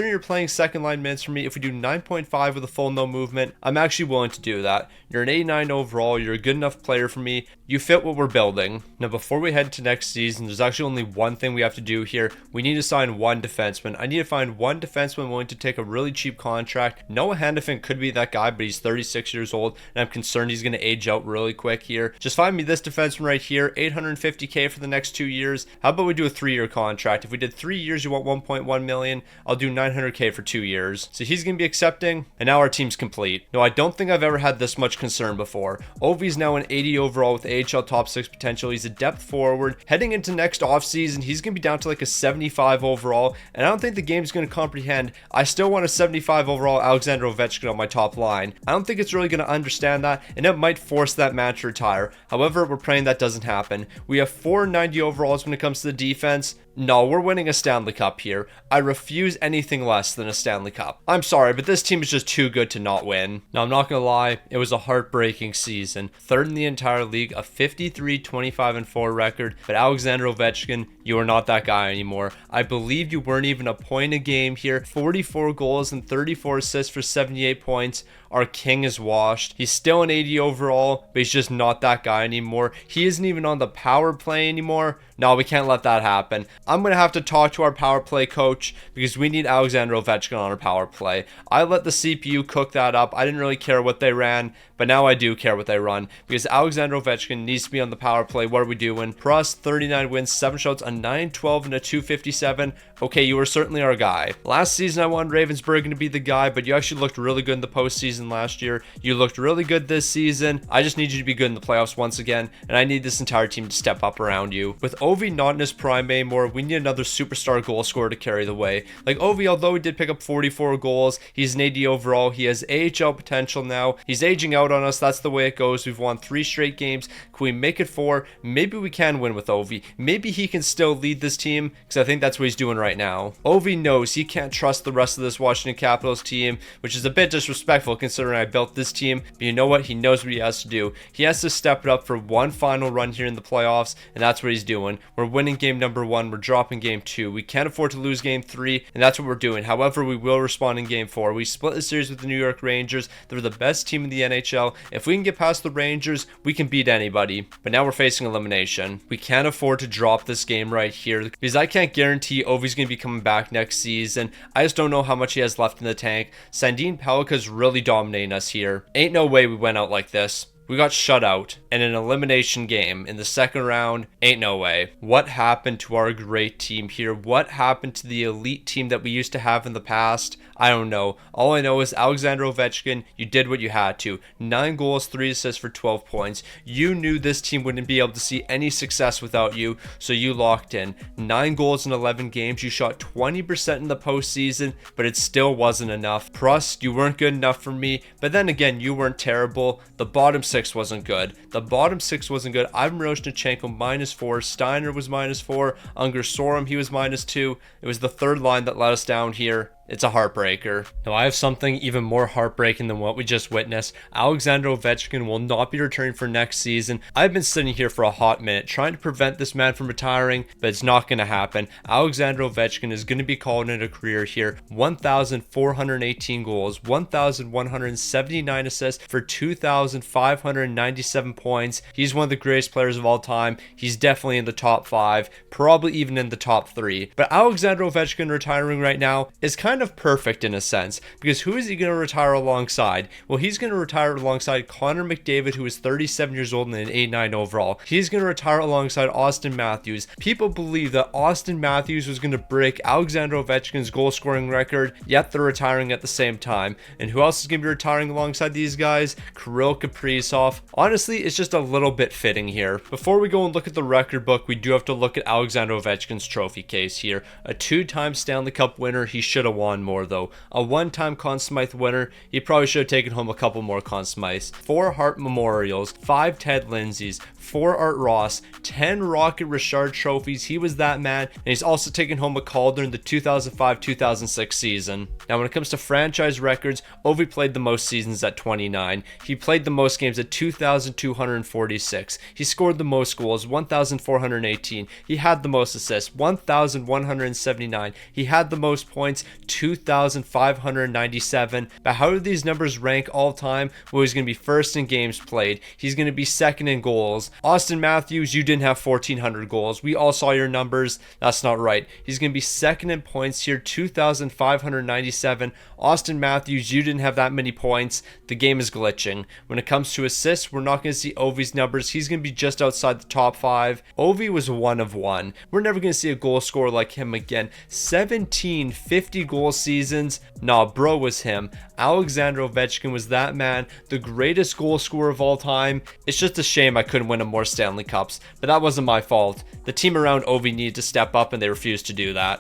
A: 9.5 with a full no movement, I'm actually willing to do that. You're an 89 overall. You're a good enough player for me. You fit what we're building. Now, before we head to next season, there's actually only one thing we have to do here. We need to sign one defenseman. I need to find one defenseman willing to take a really cheap contract. Noah Hanifin could be that guy, but he's 36 years old, and I'm concerned he's going to age out really quick here. Just find me this defenseman right here, $850K for the next 2 years. How about we do a 3-year contract? If we did 3 years, you want 1.1 million. I'll do $900K for 2 years. So he's going to be accepting, and now our team's complete. No, I don't think I've ever had this much concern before. Ovi's now an 80 overall with AHL top 6 potential. He's a depth forward. Heading into next offseason, he's going to be down to like a 75 overall, and I don't think the game's going to comprehend. I still want a 75 overall Alexander Ovechkin on my top line. I don't think it's really going to understand that, and it might force that man to retire. However, we're praying that doesn't happen. We have 490 overalls when it comes to the defense. No, we're winning a Stanley Cup here. I refuse anything less than a Stanley Cup. I'm sorry, but this team is just too good to not win. Now, I'm not going to lie, it was a heartbreaking season. 3rd in the entire league, a 53-25-4 record. But Alexander Ovechkin, you are not that guy anymore. I believe you weren't even a point a game here. 44 goals and 34 assists for 78 points. Our king is washed. He's still an 80 overall, but he's just not that guy anymore. He isn't even on the power play anymore. No, we can't let that happen. I'm going to have to talk to our power play coach because we need Alexander Ovechkin on our power play. I let the CPU cook that up. I didn't really care what they ran, but now I do care what they run because Alexander Ovechkin needs to be on the power play. What are we doing? Plus 39 wins, 7 shots, a 912 and a 257. Okay, you were certainly our guy. Last season I wanted Ravensburg to be the guy, but you actually looked really good in the postseason last year. You looked really good this season. I just need you to be good in the playoffs once again, and I need this entire team to step up around you. With Ovi not in his prime anymore, we need another superstar goal scorer to carry the way. Like Ovi, although he did pick up 44 goals, he's an 80 overall. He has AHL potential now. He's aging out on us. That's the way it goes. We've won 3 straight games. Can we make it 4? Maybe we can win with Ovi. Maybe he can still lead this team because I think that's what he's doing right now. Ovi knows he can't trust the rest of this Washington Capitals team, which is a bit disrespectful considering I built this team. But you know what? He knows what he has to do. He has to step it up for one final run here in the playoffs, and that's what he's doing. We're winning game number 1. We're dropping game 2. We can't afford to lose game 3, and that's what we're doing. However, we will respond in game 4. We split the series with the New York Rangers. They're the best team in the NHL. If we can get past the Rangers, we can beat anybody. But now we're facing elimination. We can't afford to drop this game right here because I can't guarantee Ovi's going to be coming back next season. I just don't know how much he has left in the tank. Sandin Pellikka's really dominating us here. Ain't no way we went out like this. We got shut out in an elimination game in the second round. Ain't no way. What happened to our great team here? What happened to the elite team that we used to have in the past? I don't know. All I know is Alexander Ovechkin, you did what you had to. 9 goals, 3 assists for 12 points. You knew this team wouldn't be able to see any success without you, so you locked in. 9 goals in 11 games. You shot 20% in the postseason, but it still wasn't enough. Prust, you weren't good enough for me, but then again, you weren't terrible. The bottom 6 wasn't good. The bottom 6 wasn't good. Ivan Miroshnichenko -4. Steiner was -4. Unger Sorum, he was -2. It was the third line that let us down here. It's a heartbreaker. Now I have something even more heartbreaking than what we just witnessed. Alexander Ovechkin will not be returning for next season. I've been sitting here for a hot minute trying to prevent this man from retiring, but it's not going to happen. Alexander Ovechkin is going to be calling it a career here. 1,418 goals, 1,179 assists for 2,597 points. He's one of the greatest players of all time. He's definitely in the top 5, probably even in the top 3. But Alexander Ovechkin retiring right now is kind of perfect in a sense, because who is he going to retire alongside? Well, he's going to retire alongside Connor McDavid, who is 37 years old and an 89 overall. He's going to retire alongside Austin Matthews. People believe that Austin Matthews was going to break Alexander Ovechkin's goal scoring record, yet they're retiring at the same time. And who else is going to be retiring alongside these guys? Kirill Kaprizov. Honestly, it's just a little bit fitting here. Before we go and look at the record book, we do have to look at Alexander Ovechkin's trophy case here. A 2-time Stanley Cup winner. He should have won more though. A 1-time Conn Smythe winner. He probably should have taken home a couple more Conn Smythes. 4 Hart Memorials, 5 Ted Lindsays, 4 Art Ross, 10 Rocket Richard trophies. He was that man, and he's also taken home a Calder in the 2005-2006 season. Now when it comes to franchise records, Ovi played the most seasons at 29. He played the most games at 2,246. He scored the most goals, 1,418. He had the most assists, 1,179. He had the most points, 2,597. But how do these numbers rank all time? Well, he's going to be first in games played. He's going to be second in goals. Austin Matthews, you didn't have 1,400 goals. We all saw your numbers. That's not right. He's going to be second in points here, 2,597. Austin Matthews, you didn't have that many points. The game is glitching. When it comes to assists, we're not going to see Ovi's numbers. He's going to be just outside the top 5. Ovi was 1 of 1. We're never going to see a goal scorer like him again. 17 50-goal seasons. Nah, bro was him. Alexander Ovechkin was that man, the greatest goal scorer of all time. It's just a shame I couldn't win him more Stanley Cups, but that wasn't my fault. The team around Ovi needed to step up and they refused to do that.